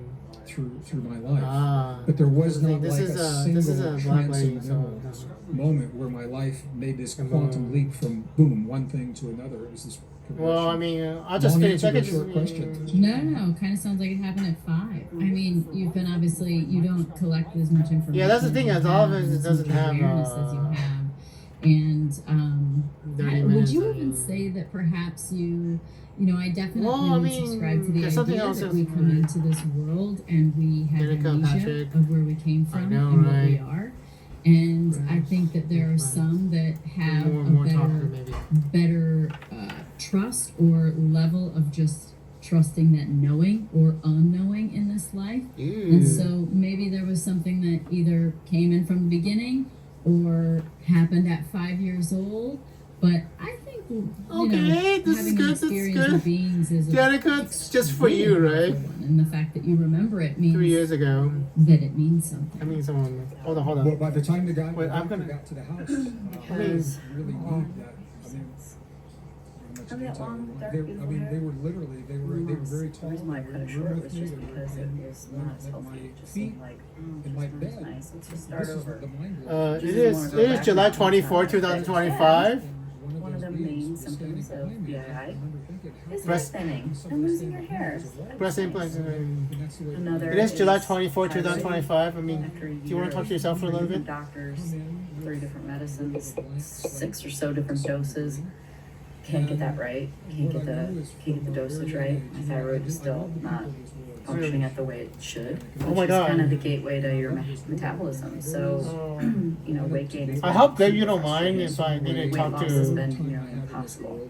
through my life. Ah. But there was not This like is a a single this is a black lady. transcendental So. moment where my life made this quantum leap from boom, one thing to another. It was this Well, I mean, I'll just Long finish. I answer could to a just. short question. No. Kind of sounds like it happened at 5. I mean, you've been obviously you don't collect as much information. Yeah, that's the thing, as all of us, it as doesn't much have, awareness as you have. And 30 would minutes, you I even mean. say that perhaps I definitely Well, I mean, subscribe to the there's something idea else that that's we come into this world and we have Danica, amnesia Patrick. of where we came from know, and what we right? are. And I think that there are some that have More a talker, better trust or level of just trusting that knowing or unknowing in this life. And so maybe there was something that either came in from the beginning or happened at 5 years old. But I think Okay, this is having good, an this is experience good. with beings is Danica, it's just for you, right? And the fact that you remember it means 3 years ago. that it means something. I mean, someone. Hold on. Well, by the time the guy Wait, I'm doctor gonna- got to the house, I mean, really need that. I mean, how much detail they were literally they were very tall. The reason why I cut it They short were was with me, just they were because it in was one not as of healthy. my It just feet seemed like, in my just bed. nice. Let's just This start is over. the mind it Just is. wanna go It is back July and 24, forth. 2025. One of the main symptoms of BII is hair Breast- thinning and losing your hair. Breast implants. Another It is July is 24, thyroid. 2025. I mean, After a do you want year to talk to of yourself for a little bit? Doctors, 3 different medicines, 6 or so different doses. Can't get that right. Can't get the dosage right. My thyroid is still not functioning at the way it should. Oh my Which God. is kind of the gateway to your metabolism. So, Oh. weight gain is I hope that you don't mind if I need to weight talk loss has to. been nearly impossible.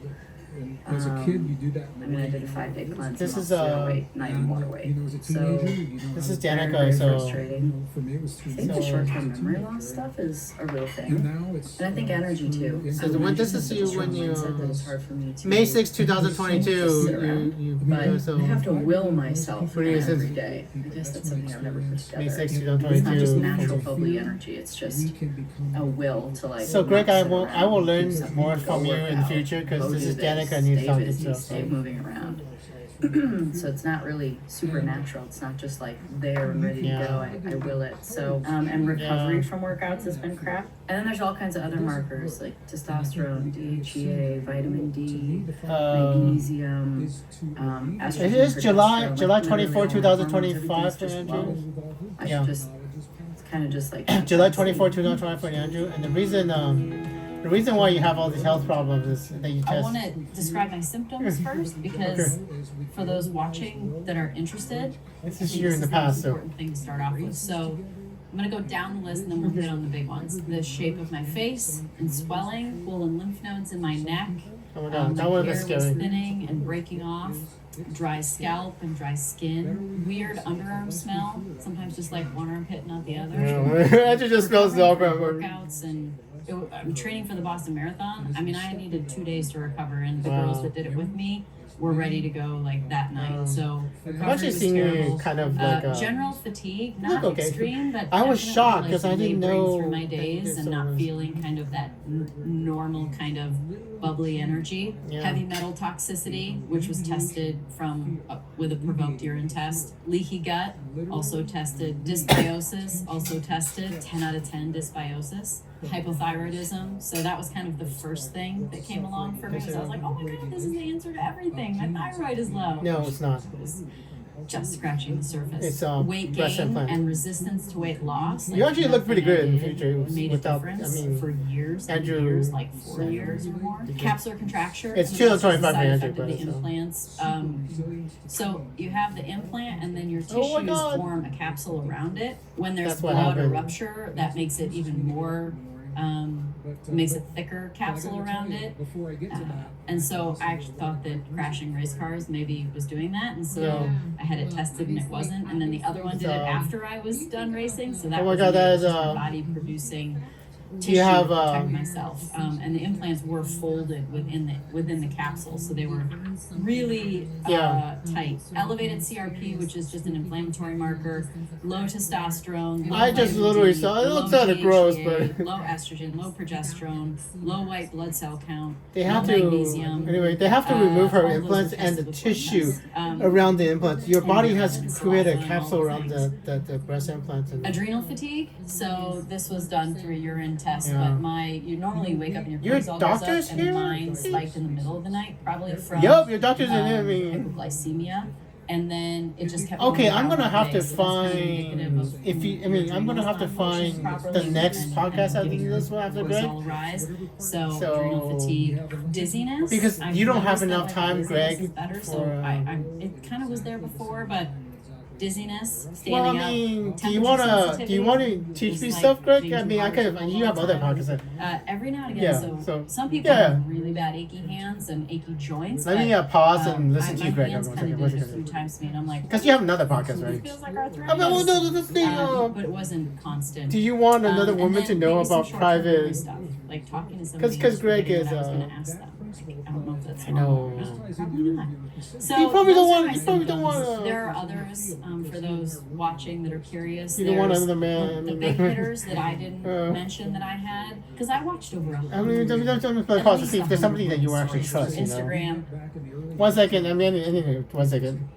And as a kid, you do that. I mean, I did a 5-day cleanse. This and is, lost 0 weight, not even more weight. As a So, teenager, This is very, Danica, very so. frustrating. for me, it was I 3 think the So- short-term memory loss stuff is a real And thing. now it's. And I think energy too. So I when this mentioned is the you strong when you- mindset that it's hard for me to May 6, sit 2022. around. You But so. I have to will myself Pretty every sensitive. day. I guess that's something I've never put May together. 6, It's not just 2022. natural bubbly energy. It's just We can become a will to like. So Greg, not I sit will around and learn do something. more Go from you work in the out. future because Go this do is Danica this. and you Stay talking busy, to. stay moving around. So it's not really supernatural. It's not just like there and ready to go. I will it. So, and recovery from workouts has been crap. And then there's all kinds of other markers like testosterone, DHEA, vitamin D, magnesium, estrogen. It is July progesterone, 24, literally all the 2025 hormones, for everything's just Andrew. low. I should just, it's kind of just like July 24, 2025 for Andrew. And the reason why you have all these health problems is that you I test. want to describe my symptoms first because for those watching that are interested, This I is think you this in the is past, so. important thing to start off with. So I'm going to go down the list and then we'll hit on the big ones. The shape of my face and swelling, swollen lymph nodes in my neck. Oh my god, My that one hair was was scary. thinning and breaking off. Dry scalp and dry skin. Weird underarm smell. Sometimes just like one armpit, not the other. Andrew just smells the Workouts and I'm training for the Boston Marathon. I mean, I needed 2 days to recover, and the girls that did it with me were ready to go like that night. So recovery actually was seeing you terrible. kind of like General fatigue, not okay. extreme, but I was definitely, shocked like, 'cause I didn't laboring know through my that days this and not was- feeling kind of that normal kind of bubbly energy. Yeah. Heavy metal toxicity, which was tested from with a provoked urine test. Leaky gut, also tested. Dysbiosis, also tested. 10 out of 10 dysbiosis. Hypothyroidism. So that was kind of the first thing that came along for me. So I was like, oh my god, this is the answer to everything. My thyroid is low. No, it's not. Just scratching the surface. It's weight breast gain implant. and resistance to weight loss. You actually look pretty good in the future Made without. a difference I mean, for years, and Andrew- years, like 4 years or more. Capsular contracture. It's and that's 225 the side Andrew, effect of the but so. implants. So you have the implant, and then your Oh my tissues God. form a capsule around it. When there's That's what blood or happened. rupture, that makes it even more. Makes a thicker capsule around it. Before I get to that, And so I actually thought that crashing race cars maybe was doing that, and so Yeah. I had it tested and it wasn't. And then the other one did it after I was done racing, so that Oh my was God, that is, just my body producing tissue you have, to protect myself. And the implants were folded within the capsule, so they were really tight. Elevated CRP, which is just an inflammatory marker. Low testosterone. Low I just vitamin literally D, saw it. It low looks kind of gross, DHEA, but low estrogen, low progesterone, low white blood cell count. they have low to. magnesium. Anyway, they have to remove her all those implants are and the tested with tissue blood tests. around the implants. Your body has and created a saliva and capsule all the around the breast implants. And Adrenal fatigue. So this was done through a urine test, Yeah. but you normally wake up and your Your cortisol goes doctor's up, and here? mine spiked in the middle of the night, probably from Yup, your doctor's in there. I mean, hypoglycemia, and then it just kept. okay, going I'm down gonna the have day, to so that's kind of indicative find of if you. I mean, I'm gonna have to find the next and podcast after giving this one after Greg. cortisol rise. So, So- adrenal fatigue, dizziness. Because I've you don't have noticed that enough my time, dizziness Greg, is better, so for, it kind of was there before, but dizziness, standing Well, I up. mean, do temperature you wanna sensitivity teach is me like stuff, Greg? I major mean, I could. part of You have all other the time. podcasts. Every now and again, Yeah, so so- some people yeah. have really bad achy hands and achy joints. Let me but, pause and listen to my you, Greg. hands One kind second. of One did it a few second. times to me, and I'm like, Because you have another podcast, this right? feels like arthritis. I mean, well, no, this thing. But it wasn't constant. Do you want another And woman then to know maybe some about short-term memory private? stuff, like talking to somebody. 'Cause and Greg forgetting is, what I was going to ask them. I don't know if that's I know. normal or not. Probably not. So You probably don't those are want- my you probably don't symptoms. wanna- There are others for those watching that are curious. You don't want There's another man. The big hitters that I didn't Uh. mention that I had, because I watched over I mean, 100. I'm gonna pause to see if there's somebody that you actually trust. You know. Instagram. back in the early 1 second. I mean, anyway, 1 second.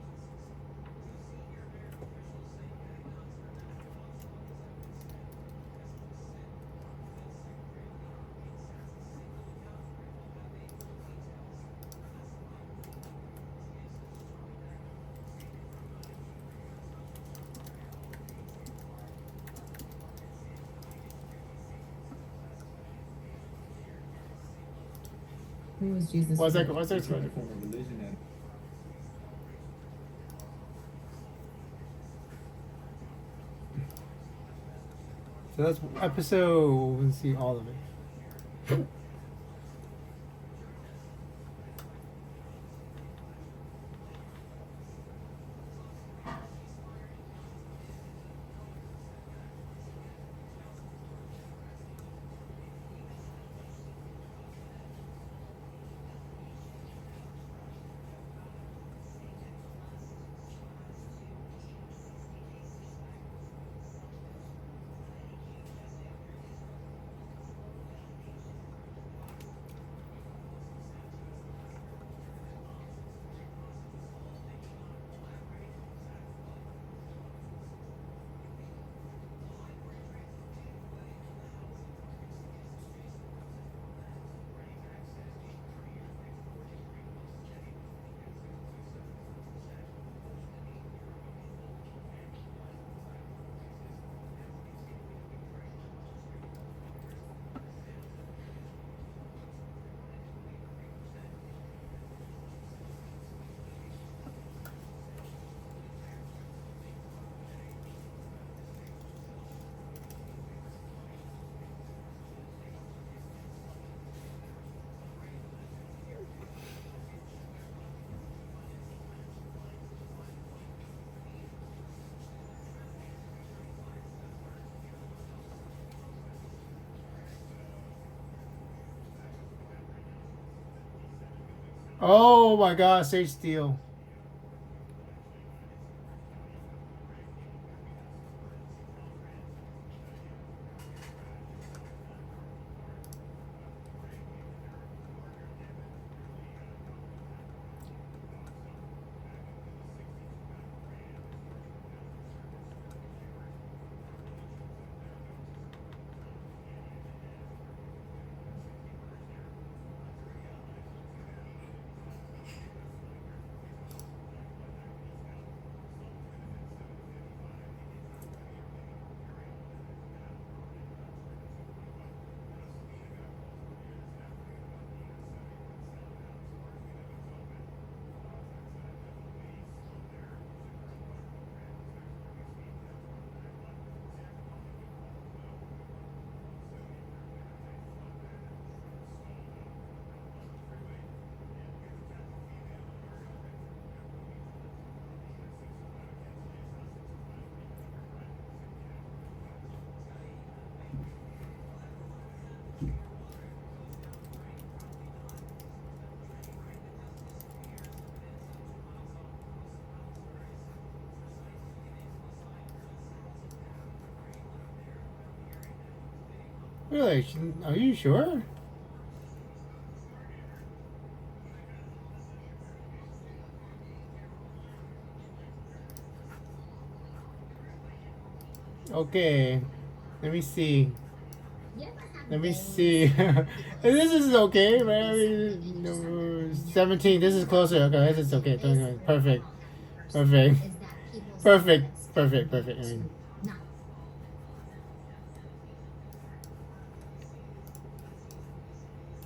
Who was Jesus? 1 second. 1 second. form of religion and So that's episode. Let's see all of it. Oh my God, Sage Steel. Really? Are you sure? Okay. Let me see. Let me see. This is okay, right? No, 17. This is closer. Okay, this is okay. Perfect. Perfect. Perfect. Perfect. Perfect. I mean,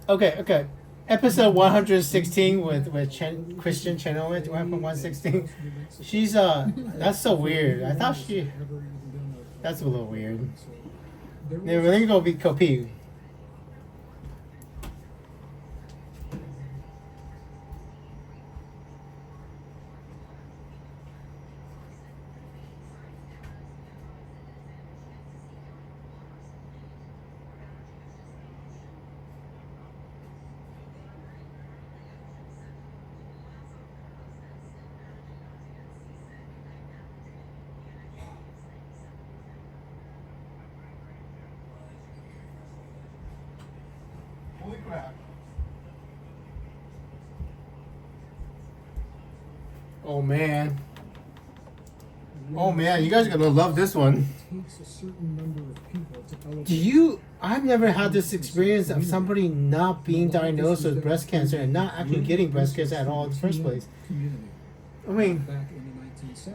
okay. Episode 116 with Christian Chenoweth, 116. She's that's so weird. I thought that's a little weird. Yeah, we're gonna go be copy. Holy crap. Oh man. Oh man, you guys are gonna love this one. I've never had this experience of somebody not being diagnosed with breast cancer and not actually getting breast cancer at all in the first place. I mean,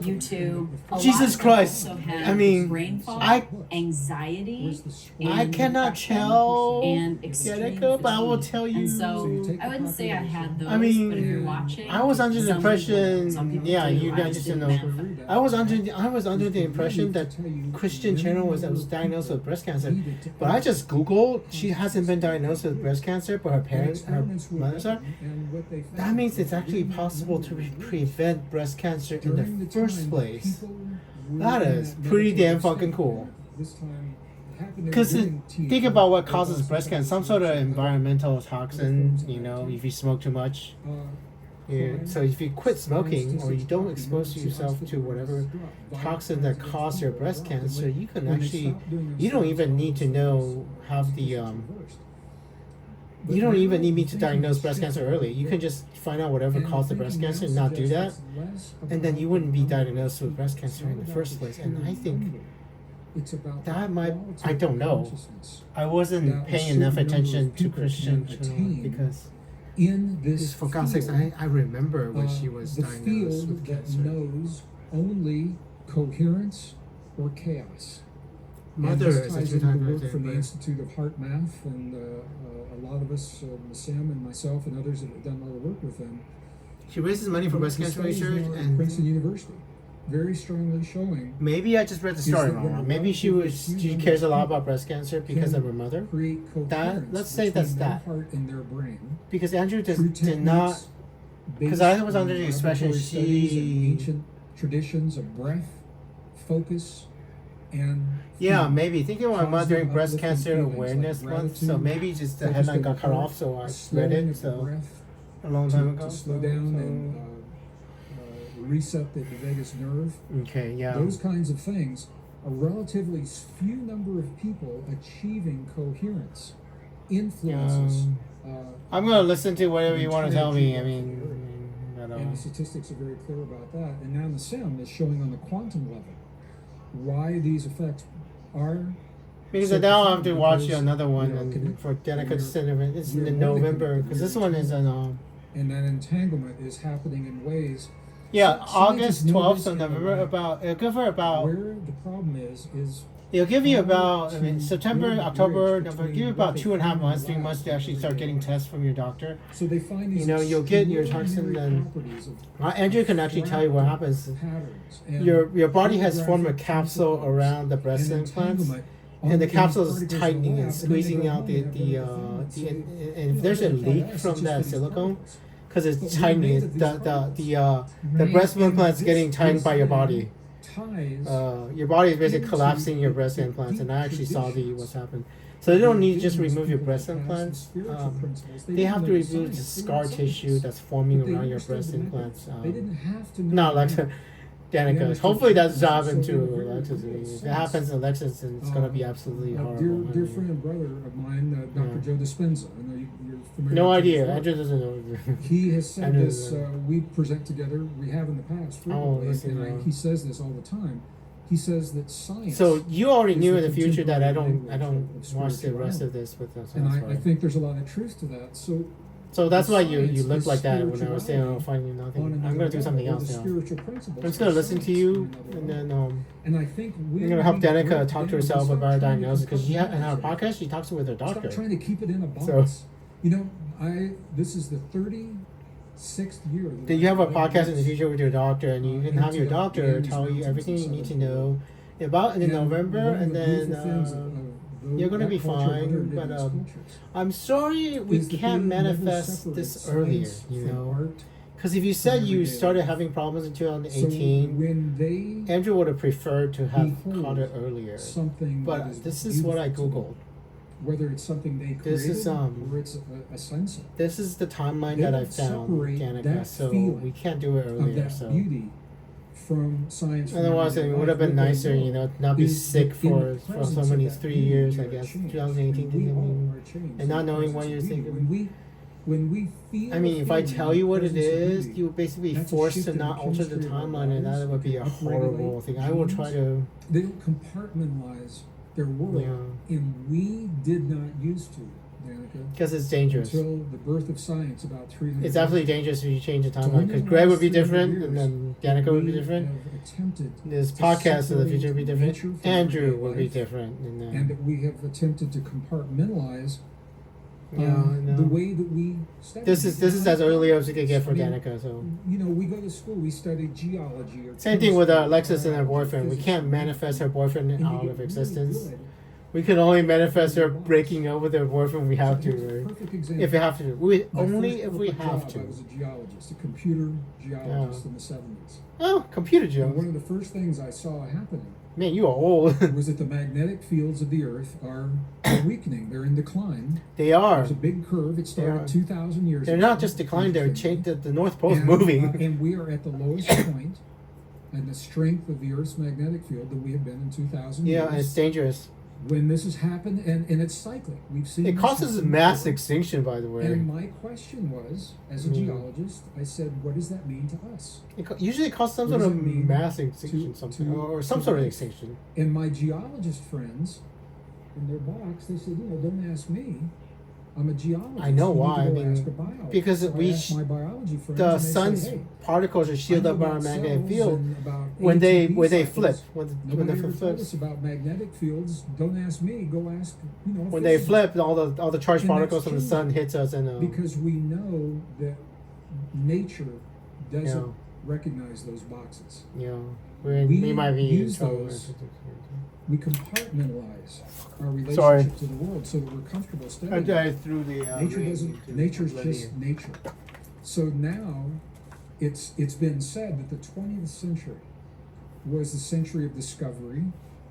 You too. Jesus Christ. I mean, brain fog, anxiety. I cannot tell and Danica, but I will tell you. And so I wouldn't say I had those. I mean, but if you're watching, I was under the some impression. people Yeah, do. you I guys just just didn't know. manifest. I was under the impression that Christian Channel was diagnosed with breast cancer, but I just googled. She hasn't been diagnosed with breast cancer, but her mothers are. That means it's actually possible to prevent breast cancer in the first place. That is pretty damn fucking cool. Because think about what causes breast cancer. Some sort of environmental toxin, if you smoke too much. Yeah. So if you quit smoking or you don't expose yourself to whatever toxin that caused your breast cancer, you can actually, you don't even need to have the, you don't even need me to diagnose breast cancer early. You can just find out whatever caused the breast cancer and not do that. And then you wouldn't be diagnosed with breast cancer in the first place. And I think I don't know. I wasn't paying enough attention to Christian because for God's sakes, I remember when she was diagnosed with cancer. Knows only coherence or chaos. Mother is ties a into the two-time work from the birthday. Institute of Heart Math, and a lot of us, Sam and myself and others that have done a lot of work with them. She raises money for breast cancer research and Princeton University, very strongly showing. Maybe I just read the story wrong. Maybe she cares a lot about breast cancer because of her mother. Let's say that's that. Part in their brain. Because Andrew did not. Because I was under the expression ancient traditions of breath, focus, and yeah, maybe thinking about my mother during Breast Cancer Awareness Month. So maybe just the headline got cut off, so I read it. So A long time ago. to slow down and reset the vagus nerve. Okay, yeah. Those kinds of things, a relatively few number of people achieving coherence influences. I'm gonna listen to whatever you want to tell me. I mean, and the statistics are very clear about that. And now the sim is showing on the quantum level why these effects are. because now I have to watch another one and for Danica Cinnamon. It's in November because this one is in and that entanglement is happening in ways. August 12th of November. It'll give her about. Where the problem is It'll give you about, September, October, November, give you about 2.5 months, 3 months to actually start getting tests from your doctor. So they find these you'll get your toxin, and Andrew can actually tell you what happens. Your body has formed a capsule around the breast implants, and the capsule is tightening and squeezing out and if there's a leak from that silicone, because it's tightening, the breast implant's getting tightened by your body. Your body is basically collapsing your breast implants, and I actually saw what's happened. So they don't need to just remove your breast implants. They have to remove the scar tissue that's forming around your breast implants. Not Alexis, Danica. Hopefully that doesn't happen to Alexis. If it happens to Alexis, then it's going to be absolutely horrible. Dear friend and brother of mine, Dr. Joe Dispenza. I know you're familiar. No with idea. him. Andrew doesn't know. He has said this. We present together. We have in the past frequently, he says this all the time. He says that science. So you already knew in the future that I don't watch the rest of this with us. And I think there's a lot of truth to that. So that's why you look like that when I was saying I'll find you nothing. I'm gonna do something else now. I'm just gonna listen to you, and then and I think I'm gonna help Danica talk to herself about her diagnosis, because in her podcast she talks with her doctor. Stop trying to keep it in a box. So, this is the 36th year. Then you have a podcast in the future with your doctor, and you can have your doctor tell you everything you need to know about in November, and then you're gonna be fine. But I'm sorry we can't manifest this earlier, because if you said you started having problems in 2018, Andrew would have preferred to have caught it earlier. But this is what I googled. Whether it's something they created or it's a sensor. This is the timeline that I found, Danica. So we can't do it earlier. That beauty from science. Otherwise, it would have been nicer, not be sick for so many 3 years, I guess, 2018, and not knowing what you're thinking. When we feel. I mean, if I tell you what it is, you would basically be forced to not alter the timeline, and that would be a horrible thing. I will try to. They don't compartmentalize their world, and we did not used to, Danica. Because it's dangerous. Until the birth of science about 300 It's absolutely dangerous if you change the timeline, because Gregg would be different, and then Danica would be different. This podcast in the future would be different. Andrew will be different. And that we have attempted to compartmentalize the way that we study. This is as early as we could get for Danica. So we go to school, we study geology. Same thing with Alexis and her boyfriend. We can't manifest her boyfriend out of existence. We can only manifest her breaking up with her boyfriend. We have to, if we have to. If we have to. I was a geologist, a computer geologist in the 70s. Oh, computer And geologist. one of the first things I saw happening. Man, you are old. was that the magnetic fields of the Earth are weakening. They're in decline. They are. There's a big curve. It started 2,000 years ago. They're not just declining. They're changed. The North Pole is moving. And we are at the lowest point in the strength of the Earth's magnetic field that we have been in 2,000 years. Yeah, and it's dangerous. When this has happened, and it's cyclic. We've seen it causes mass extinction, by the way. And my question was, as a geologist, I said, what does that mean to us? It usually causes some sort of mass extinction, or some sort of extinction. And my geologist friends, in their box, they said, don't ask me. I'm a geologist. I know why. Because so my biology friends, the sun's particles are shielded up by a magnetic field. When they flip, when the flip flips. About magnetic fields, don't ask me. Go ask when they flip, all the charged particles from the sun hits us, and because we know that nature doesn't recognize those boxes. Yeah, we might be use those. We compartmentalize our relationship to the world so that we're comfortable studying. I threw the nature's just nature. So now it's been said that the 20th century was the century of discovery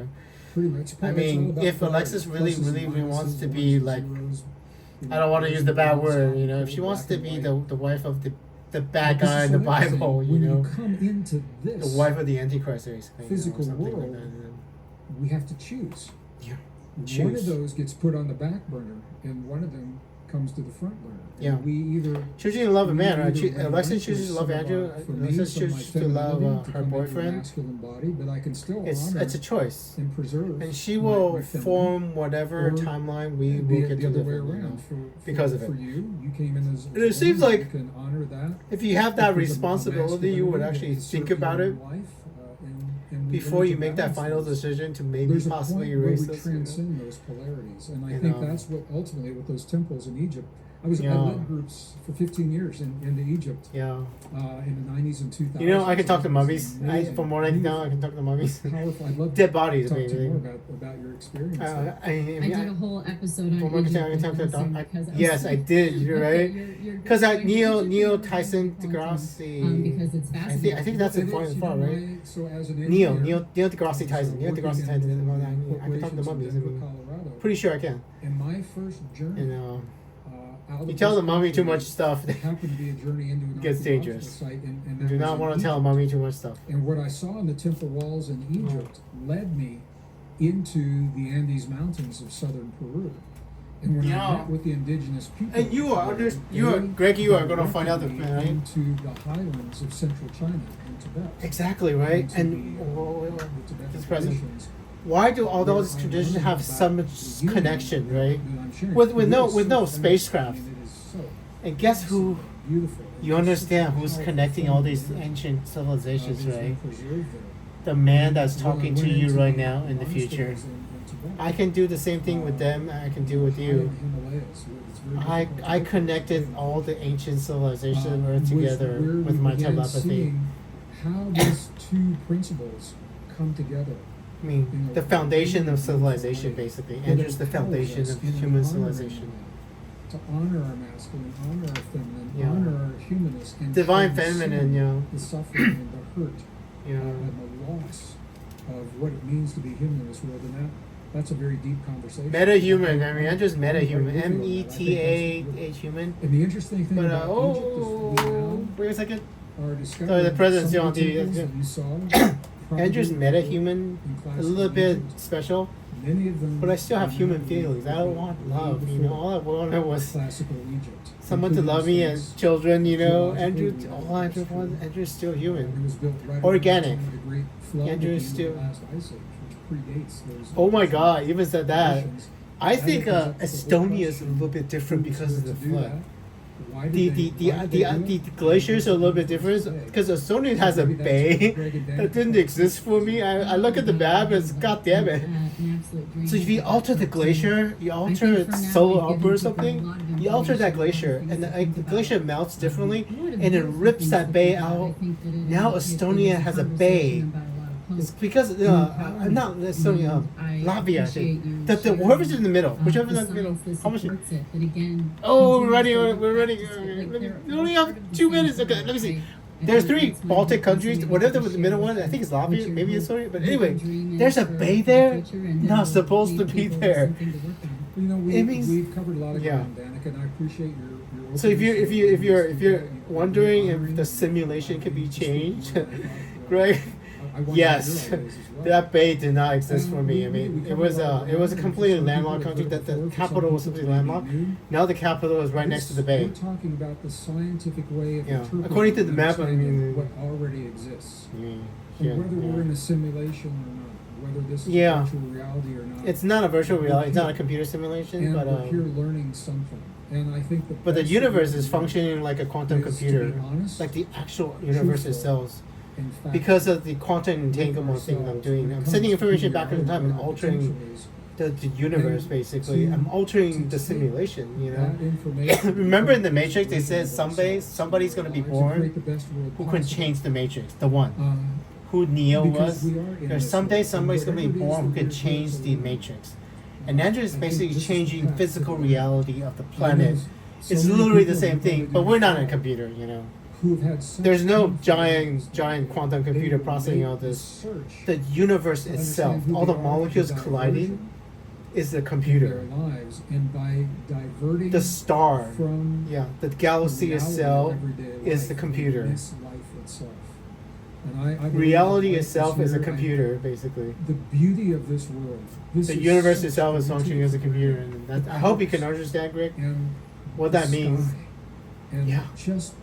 Okay. Pretty much. I mean, if Alexis really wants to be like, I don't want to use the bad word, you know, if she wants to be the wife of the the bad But this guy is in the so interesting. Bible, you When know, you come into the this wife of the Antichrist, basically, physical something like world, that. we have to choose. Yeah. One Choose. of those gets put on the back burner, and one of them comes to the front burner. And Yeah. we either Choosing to love a man, we right? either Alexis relinquish chooses to love some of Andrew. for me, Alexis some of my chooses to love femininity to her come into a boyfriend. masculine body, but I can still It's honor a choice, and preserve. and she my will feminine. form whatever Or timeline we the, will get the to other live way in, you know. around. because of it. For you came in as. And it seems like you can honor that. If you have that Because of responsibility, you would masculinity actually that think served about you it in life, and we before learn you to make that balance final those. decision to maybe There's a possibly point where erase we this. You know? transcend those polarities, and I You think know. that's what ultimately with those temples in Egypt. I Yeah. led groups for 15 years into Egypt Yeah. in the 90s and 2000s. You know, I can talk to It was mummies. amazing. From what I can tell, I can talk to mummies. Powerful. I'd love Dead to bodies, talk to you maybe. more about your experience. there. I did a whole episode on From what I can tell, I can Egypt talk to with the doc- Tyson because I was Yes, I did. You're Okay, right. you're Because going to Neil Egypt and Tyson quantum, DeGrasse. because it's I fascinating. think that's the It is, point you far, know, right? So as an Neil engineer, deGrasse Tyson. Neil working deGrasse in Tyson. I can talk to corporations in mummies. I Denver, mean, Colorado. pretty sure I can. And my first journey, You know, out of you tell this the mummy too country much stuff. happened to be a journey into an Gets archaeological dangerous. site, and You that do was not in want to tell a Egypt. mummy too much stuff. And what I saw in the temple walls in Egypt led me into the Andes Mountains of southern Peru. And when Yeah. I met with the indigenous people, And you are they Greg. You are going to directed find out the me right. into the highlands of central China and Tibet. Exactly right. Into And the Tibetan this present. traditions. Why do all those Where I traditions learned have about so much the unity connection, right? that I'm sharing. With It is no so spacecraft. fascinating. It is so And guess who? beautiful. You It's understand such a who's powerful connecting all these form of ancient civilizations, that has been right? preserved there. The man that's When I talking went to you into right the now in the future. monasteries in Tibet, I can do the same thing with them. I can do with high in you. the Himalayas, where it's very difficult I to connected all the ancient civilizations of Earth was together where with we my began telepathy. seeing how these two principles come together. I mean, the foundation of civilization, basically. Andrew's the foundation of human civilization. To honor our masculine, honor our feminine, Yeah. honor our humanness, and Divine transcend feminine, you know. the suffering and the hurt You know. and the loss of what it means to be human in this world, and that's a very deep conversation. Meta-human. I mean, Andrew's meta-human. I agree with you on that. I think that's META human. And the interesting thing But about Egypt is we now wait a second. are discovering the president's some on of the TV, temples yeah. that you saw. Andrew's probably meta-human, in a classical little bit Egypt. special, Many of them but I still have are human now feelings. I don't want love, you know. All I wanted was classical Egypt. someone to including love me things as children, you know. geologically, Andrew, all Andrew wants, Andrew's still It human. was built right Organic. around the time of the Great Flood Andrew at is the end of still- the last ice age, which predates those. Oh my God, even said that. traditions. I That think opens up the whole Estonia is a question, little bit different who because of the deserved to do flood. that? Why did The they- why did they do it? glaciers are a little bit different because Estonia has a Maybe that's bay what Gregg and that Danica didn't talked exist for me. I look at the map and it's god damn it. So if you alter the glacier, you alter its solar up or something, you alter that glacier and the glacier melts differently and it rips that bay out. Now Estonia has a bay. It's because not Estonia, Latvia. I think. The whoever's in the middle, whichever's in the middle. How much? Oh, we're ready. We're ready. We only have 2 minutes. Okay, let me see. There's 3 Baltic countries. Whatever the middle one, I think it's Latvia, maybe it's Estonia. But anyway, there's a bay there. Not supposed to be there. You know, It means- we've covered a lot of yeah. ground, Danica, and I appreciate your So if openness. you're wondering if the simulation can be changed, Greg, I want yes, to realize as well. that bay did not exist for me. I mean, it was a completely landlocked country. That the capital was completely landlocked. Now the capital is right next to the bay. We're talking about the scientific way of Yeah. interpreting According to the and map, I understanding mean- what already exists. Yeah, And whether we're in yeah. a simulation or not, whether this is Yeah. virtual reality or not. It's not a virtual reality. It's not a computer simulation, and but we're here learning something. And I think but the best universe way is to functioning like a quantum is to computer, be honest, like the actual universe truthful, itself. in fact, Because of the quantum entanglement thing I'm doing, I'm sending information back in time and altering the universe. Basically, I'm altering the simulation. You know. Remember in the Matrix, they said somebody's gonna be born who can change the Matrix. The one who Neo was. There's someday somebody's gonna be born who can change the Matrix. And Andrew is basically changing physical reality of the planet. It's literally the same thing, but we're not a computer, you know. There's no giant quantum computer processing all this. The universe itself, all the molecules colliding, is the in computer. their lives, and by diverting The star, from the galaxy reality of itself everyday is life, the computer. they miss life itself. And I believe Reality that life itself is a here, computer, basically. The beauty of this world. This The is universe such itself is functioning as a beautiful computer, and that, I hope you can understand, Greg, and what that the means. sky, and Yeah. just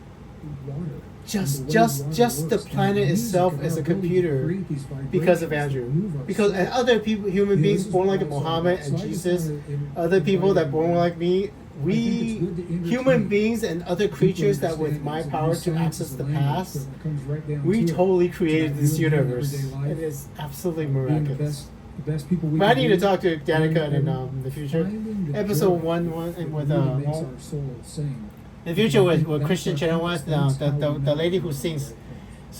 water. Just and the way water just the works, and planet music itself and is our a ability to computer create these because of vibrations that Andrew. move our Because soul. and other people, human beings this is born what like it's all Muhammad about. and So I just Jesus, wanna other people that invite born you, like me, I think we it's good to entertain human beings and other people creatures that with understand my that power use to science access as a the language, past, so when it comes right down we to it, totally to created that this real human universe. everyday life, It is absolutely being miraculous. the best people we But I can need to be, talk to Danica and in the future. finding the Episode joy 1 that and with really makes our soul sing. in the future with That's Christian our Channel purpose. West, That's how we the know lady who we're sings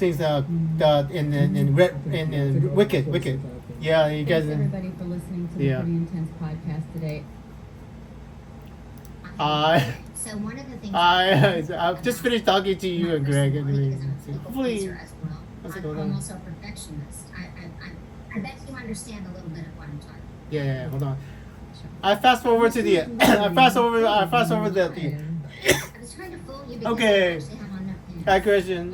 right. in Wicked. Yeah, you guys. Thanks everybody for listening to the Yeah. Pretty Intense podcast today. So one of the things I've just finished talking to you and Greg. Anyway, hopefully, I'm also a perfectionist. I bet you understand a little bit of what I'm talking about. yeah. Hold on. I fast forward to the. I fast over the. I was trying to fool you because Okay. I actually have on nothing. Hi, Christian.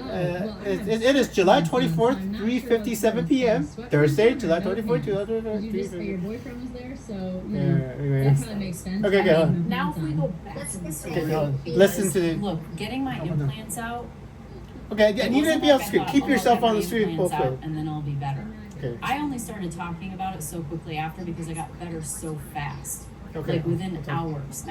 It is July 24th, 3:57 p.m. Thursday, July 24th, You just say your 2023. boyfriend was there, so Yeah, anyway. that probably makes sense. Okay, go I on. mean, Now if we go on. back Let's to the just Okay, story, go on. Because- Listen to the. look, getting my implants out. Okay, it and you need to wasn't be on like I screen. thought, Keep "Oh, yourself I'll get on the my screen both implants out ways. and then I'll be better. Okay. I only started talking about it so quickly after because I got better so fast. Okay. Like within Okay. hours.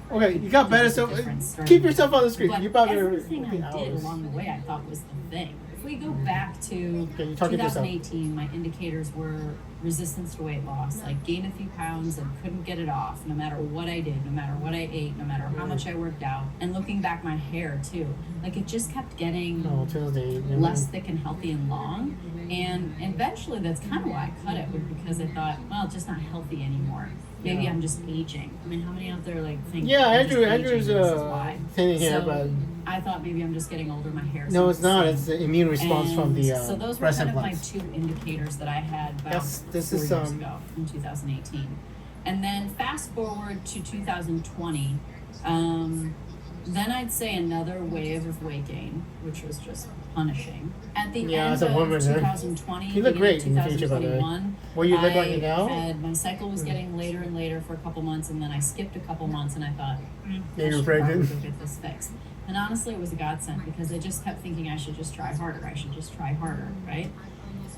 Okay, you got better. So Difference started. keep yourself on the screen. But You probably everything I did hours. along the way I thought was the thing. If we go back to Okay, you're talking to yourself. 2018, my indicators were resistance to weight loss. Like gained a few pounds and couldn't get it off no matter what I did, no matter what I ate, no matter how much I worked out. And looking back, my hair too. Like it just kept getting No, Tuesday. less thick and healthy and long. And eventually that's kind of why I cut it, was because I thought, well, it's just not healthy anymore. Maybe Yeah. I'm just aging. I mean, how many out there like think Yeah, I'm just Andrew's aging, this is why. thinning hair, So, but I thought maybe I'm just getting older, my hair. no, it's not. It's the immune response from the So those were breast kind of my implants. two indicators that I had about This 4 is, years ago in 2018. And then fast forward to 2020, then I'd say another wave of weight gain, which was just punishing. At the Yeah, end as a of woman, 2020, you look beginning great of in the future, by the way. 2021, Where you look like I you now? had, my cycle was getting later and later for a couple months, and then I skipped a couple months, and I thought, Yeah, I you're should pregnant. probably go get this fixed. And honestly, it was a godsend because I just kept thinking I should just try harder. I should just try harder, right?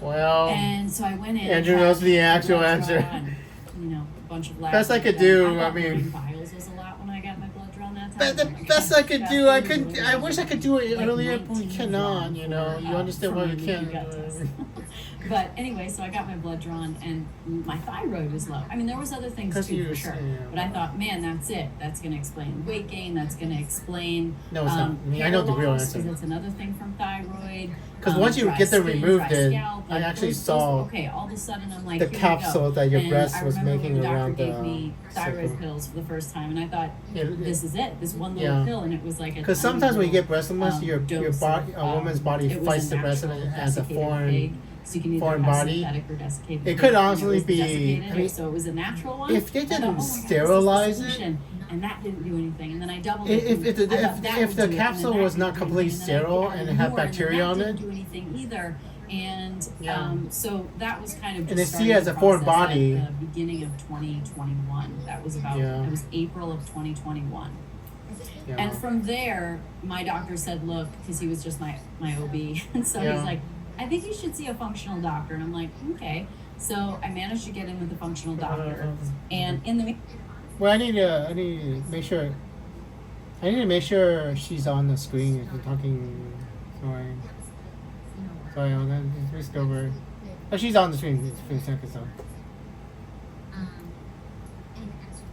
Well, And so I went in. Andrew had knows the actual blood answer. draw and, you know, a bunch of labs. Best I could done. do, thought I mean- 9 vials was a lot when I got my blood drawn that time. the I'm like, best I could that's do. I really couldn't. really I wish I could do it like earlier, but we 19 cannot. You know, for, you understand for why my we leaky can't. gut test. But anyway, so I got my blood drawn, and my thyroid was low. I mean, there was other things 'Cause too, you for were sure. saying, But I thought, man, that's it. That's going to explain weight gain. That's going to explain No, it's not. I mean, I know the real answer. because that's another thing from thyroid. Because once you dry get them skin, removed, dry then scalp, I like actually those- saw okay, all of a sudden I'm like, the here we capsule go. that your And breast I was remember making when the doctor around gave the me thyroid circle. pills for the first time, and I thought, It- this is it. This one little Yeah. pill, and it was like a Because tiny sometimes when you little, get breast implants, your dose body, of, a woman's body it was fights a the breast natural implants as a desiccated foreign. pig. So you can either foreign have body. synthetic or desiccated It pig, could and honestly was be- desiccated, I mean, so it was a natural one. if they And I thought, didn't oh my God, this is the sterilize it- solution. And that didn't do anything. And then I doubled If it. and if the, I thought that if would the do it, capsule and then was that not didn't do completely anything, and then I sterile added and it had more, bacteria on and then it, that didn't do anything either. And Yeah. so that was kind of just And they see starting it as the a foreign process body. at the beginning of 2021. That was about Yeah. it was April of 2021. yeah. And from there, my doctor said, look, because he was just my OB. And so Yeah. he's like, I think you should see a functional doctor. And I'm like, okay. So I managed to get in with a functional doctor. And in the Well, I need to make sure. I need to make sure she's on the screen if you're talking. Sorry, I'll just go over. Oh, she's on the screen. It's for a second, so.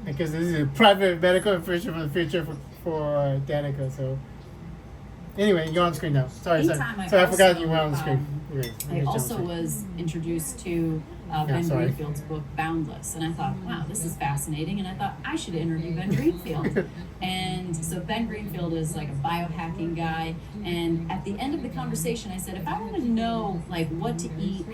Because this is a private medical information for the future for Danica, so. Anyway, you're on the screen now. Sorry, Meantime, I I forgot also, you were on the screen. Okay, let I me also jump. was introduced to Ben sorry. Greenfield's book Boundless, and I thought, wow, this is fascinating, and I thought I should interview Ben Greenfield. And so So Ben Greenfield is like a biohacking guy, and at the end of the conversation, I said, if I wanted to know like what to eat,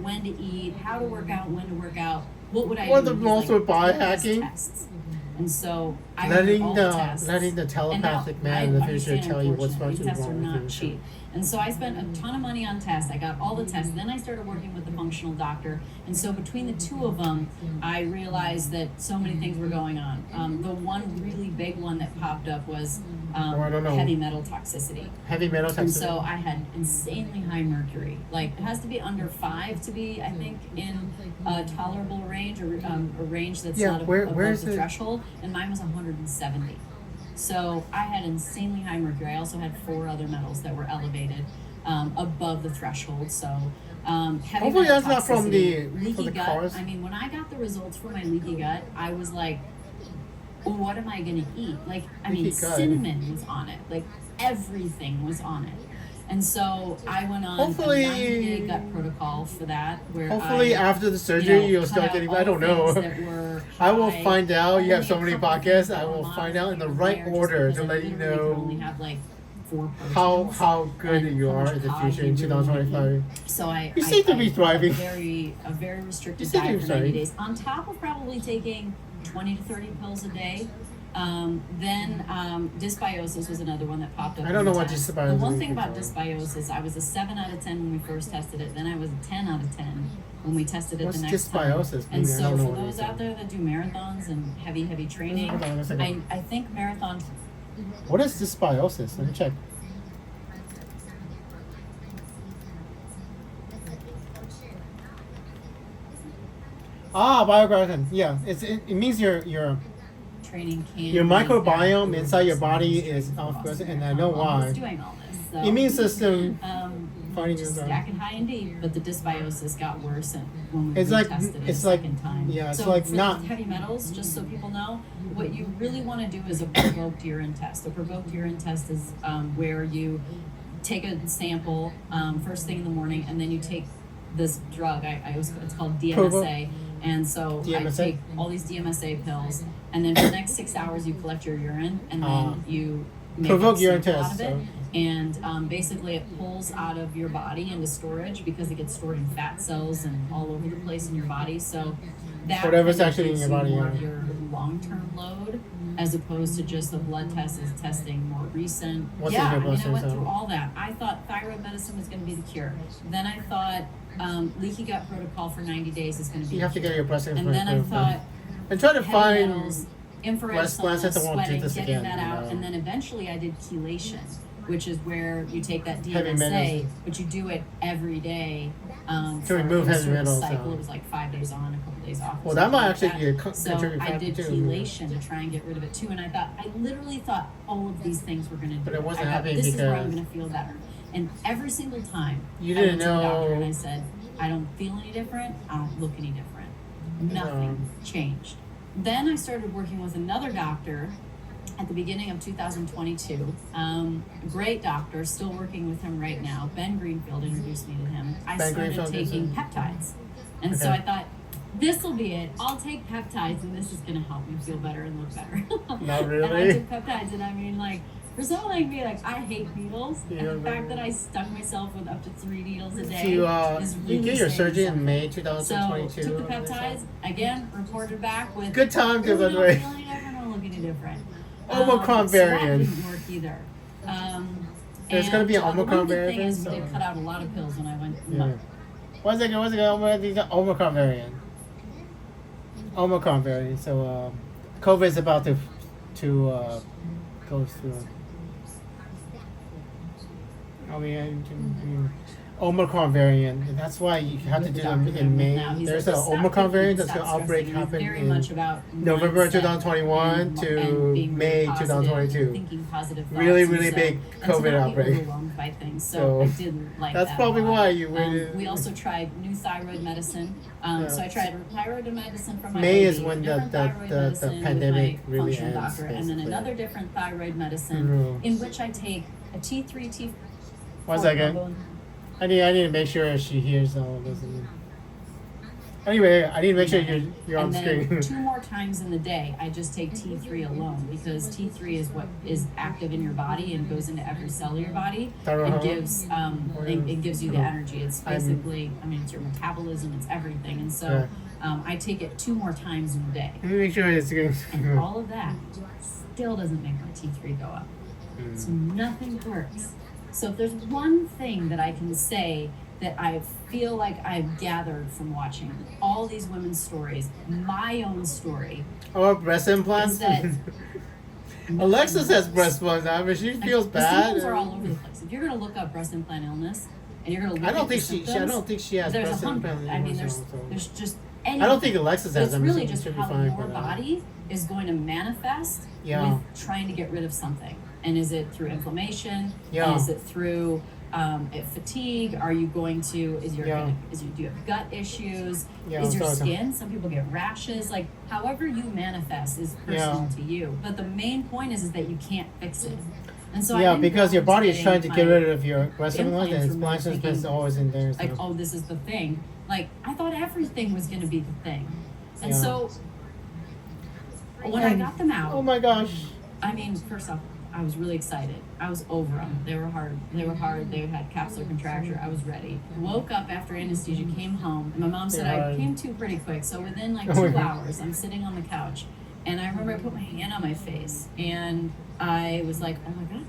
when to eat, how to work out, when to work out, what would I do? What the He's most like, with biohacking? tests. And so I Letting all the tests. letting the telepathic And man now in the I future understand, tell you what's unfortunately, supposed to be these tests are wrong with not you. cheap. And so I spent a ton of money on tests. I got all the tests. Then I started working with the functional doctor. And so between the two of them, I realized that so many things were going on. The one really big one that popped up was I don't know. heavy metal toxicity. Heavy metal And toxicity. so I had insanely high mercury. Like it has to be under 5 to be, I think, in a tolerable range or a range that's Yeah, not where above is the it? threshold. And mine was 170. So I had insanely high mercury. I also had 4 other metals that were elevated above the threshold. So heavy Hopefully metal that's not from toxicity, the leaky gut. cars. I mean, when I got the results for my leaky gut, I was like, well, what am I gonna eat? Like, I mean, Leaky gut. cinnamon was on it. Like everything was on it. And so I went on Hopefully- a 90-day gut protocol for that, where Hopefully I, after the surgery you know, you'll cut start out getting. all I don't know. things that were I will high, find out. You have so only many a couple podcasts. things I that will were find out in the moderate right here, just order because to I let you literally could know only have like 4 how proteins good and you how are much in the carbs future in you really need. 2025. So I You seem to be thriving. A very restricted You seem to diet be for 90 thriving. days, on top of probably taking 20 to 30 pills a day. Then dysbiosis was another one that popped up. I don't in know the what test. dysbiosis The one is thing about before. dysbiosis, I was a 7 out of 10 when we first tested it. Then I was a 10 out of 10 when we tested it What's the next dysbiosis time. And mean? I so don't know for what it those is. out there that do marathons and heavy training, Hold on a second. I think marathon. What is dysbiosis? Let me check. Biogarden. Yeah, it means your Training can microbiome be inside your body bad. is off, and I know I why. was doing all this. So, Immune system. Fighting just your stacking high and deep, but the dysbiosis got worse when we It's like- retested it it's a like- second time. yeah, it's so like for not- the heavy metals, just so people know, what you really want to do is a provoked urine test. A provoked urine test is where you take a sample first thing in the morning, and then you take this drug. It's called DMSA. And so DMSA? I take all these DMSA pills, and then for the next 6 hours you collect your urine, and then you make Provoke a urine sample test, out of it. so- And basically it pulls out of your body into storage because it gets stored in fat cells and all over the place in your body. So that Whatever's kind of actually in gives your you body, more yeah. of your long-term load, as opposed to just a blood test is testing more recent. What's in yeah, your I mean, I bloodstream, went so- through all that. I thought thyroid medicine was going to be the cure. Then I thought leaky gut protocol for 90 days is going to be You have to get your breast and then I thought and try to heavy find metals, infrared breast plants sauna, that won't do sweating, this getting again, that you out, know. and then eventually I did chelation, which is where you take that Heavy DMSA, metals. but you do it every day. To For remove a heavy certain metals, cycle. It was like 5 days on, a couple days off. or Well, that might something actually like be a So contributing I factor did too. chelation to try and get rid of it too, and I literally thought all of these things were going to do But it wasn't I thought, happening this is where I'm because- going to feel better. And every single time You I went didn't to the doctor know- and I said, I don't feel any different, I don't look any different. Nothing changed. Then I started working with another doctor at the beginning of 2022. Great doctor, still working with him right now. Ben Greenfield introduced me to him. I Ben started Greenfield is taking a- peptides. And so Okay. I thought, this will be it. I'll take peptides and this is going to help me feel better and look better. Not And I really. took peptides, and I mean, like, for someone like me, like, I hate needles. Yeah, And the but- fact that I stuck myself with up to 3 needles a day You is you really get your saying surgery in something. May So, 2022. took the peptides, again, reported back with Good time, really by the don't way. feel any different, don't look any different. Omicron So variant. that didn't work either. There's gonna be an the Omicron one good thing variant, is we so- did cut out a lot of pills when I went. Yeah. What's it? Omicron variant. Omicron variant. So COVID is about to go through. I mean, Omicron variant. And that's why you have to do them in May. Now, he's There's like, an "Stop Omicron thinking, variant that's stop going to outbreak stressing." happen Very in much about November mindset 2021 and to being May positive 2022. and thinking positive thoughts. Really, And really so- big and to COVID not be outbreak. overwhelmed by things. So So, I didn't like that's that probably a lot. why you waited. We also tried new thyroid medicine. So I tried thyroid medicine from my May OB, is when different the thyroid medicine with pandemic my really functional ends, doctor, and then basically. another different thyroid medicine Mhm. in which I take a T3, T4. 1 second. I need to make sure she hears all of this. Anyway, I need to make sure you're on and screen. then 2 more times in the day, I just take T3 alone because T3 is what is active in your body and goes into every cell of your body. It gives it gives you the energy. It's basically, it's your metabolism, it's everything. And so I take it 2 more times in a day. Let me make sure it's good. And all of that still doesn't make my T3 go up. So nothing works. So if there's one thing that I can say that I feel like I've gathered from watching all these women's stories, my own story. Oh, breast implants? Is that Alexis has breast implants now, but she feels the bad. symptoms are all over the place. If you're going to look up breast implant illness, and you're going to look I don't at think the she has there's breast 100. implants. There's just any. I don't think Alexis has It's them. really so just she'll be how fine your for that. body is going to manifest with trying to get rid of something. And is it through inflammation? Yeah. Is it through fatigue? Are you going to? Do you have gut issues? Yeah, is your so- skin? Some people get rashes. Like however you manifest is personal to you. But the main point is that you can't fix it. And so I because your body is trying to get rid of your breast implants, and implants implants removed is always in there. So. like, oh, this is the thing. Like I thought everything was going to be the thing. And Yeah. so when I got them out, Oh my gosh. First off, I was really excited. I was over them. They were hard. They had capsular contracture. I was ready. Woke up after anesthesia, came home, and my mom said I came to pretty quick. So within like 2 hours, I'm sitting on the couch, and I remember I put my hand on my face, and I was like, oh my God,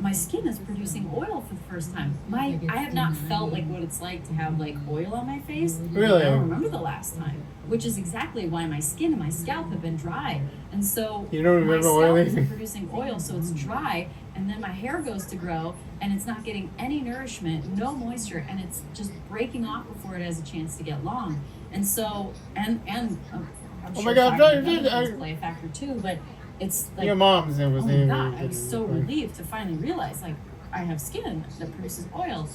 my skin is producing oil for the first time. I have not felt like what it's like to have like oil on my face. Really? I don't remember the last time, which is exactly why my skin and my scalp have been dry. And so You don't remember my oil scalp isn't either? producing oil, so it's dry, and then my hair goes to grow, and it's not getting any nourishment, no moisture, and it's just breaking off before it has a chance to get long. And so, I'm Oh sure my God, things play a factor too, but it's like, Your mom's name was oh my named. God, I was so relieved to finally realize, like, I have skin that produces oil.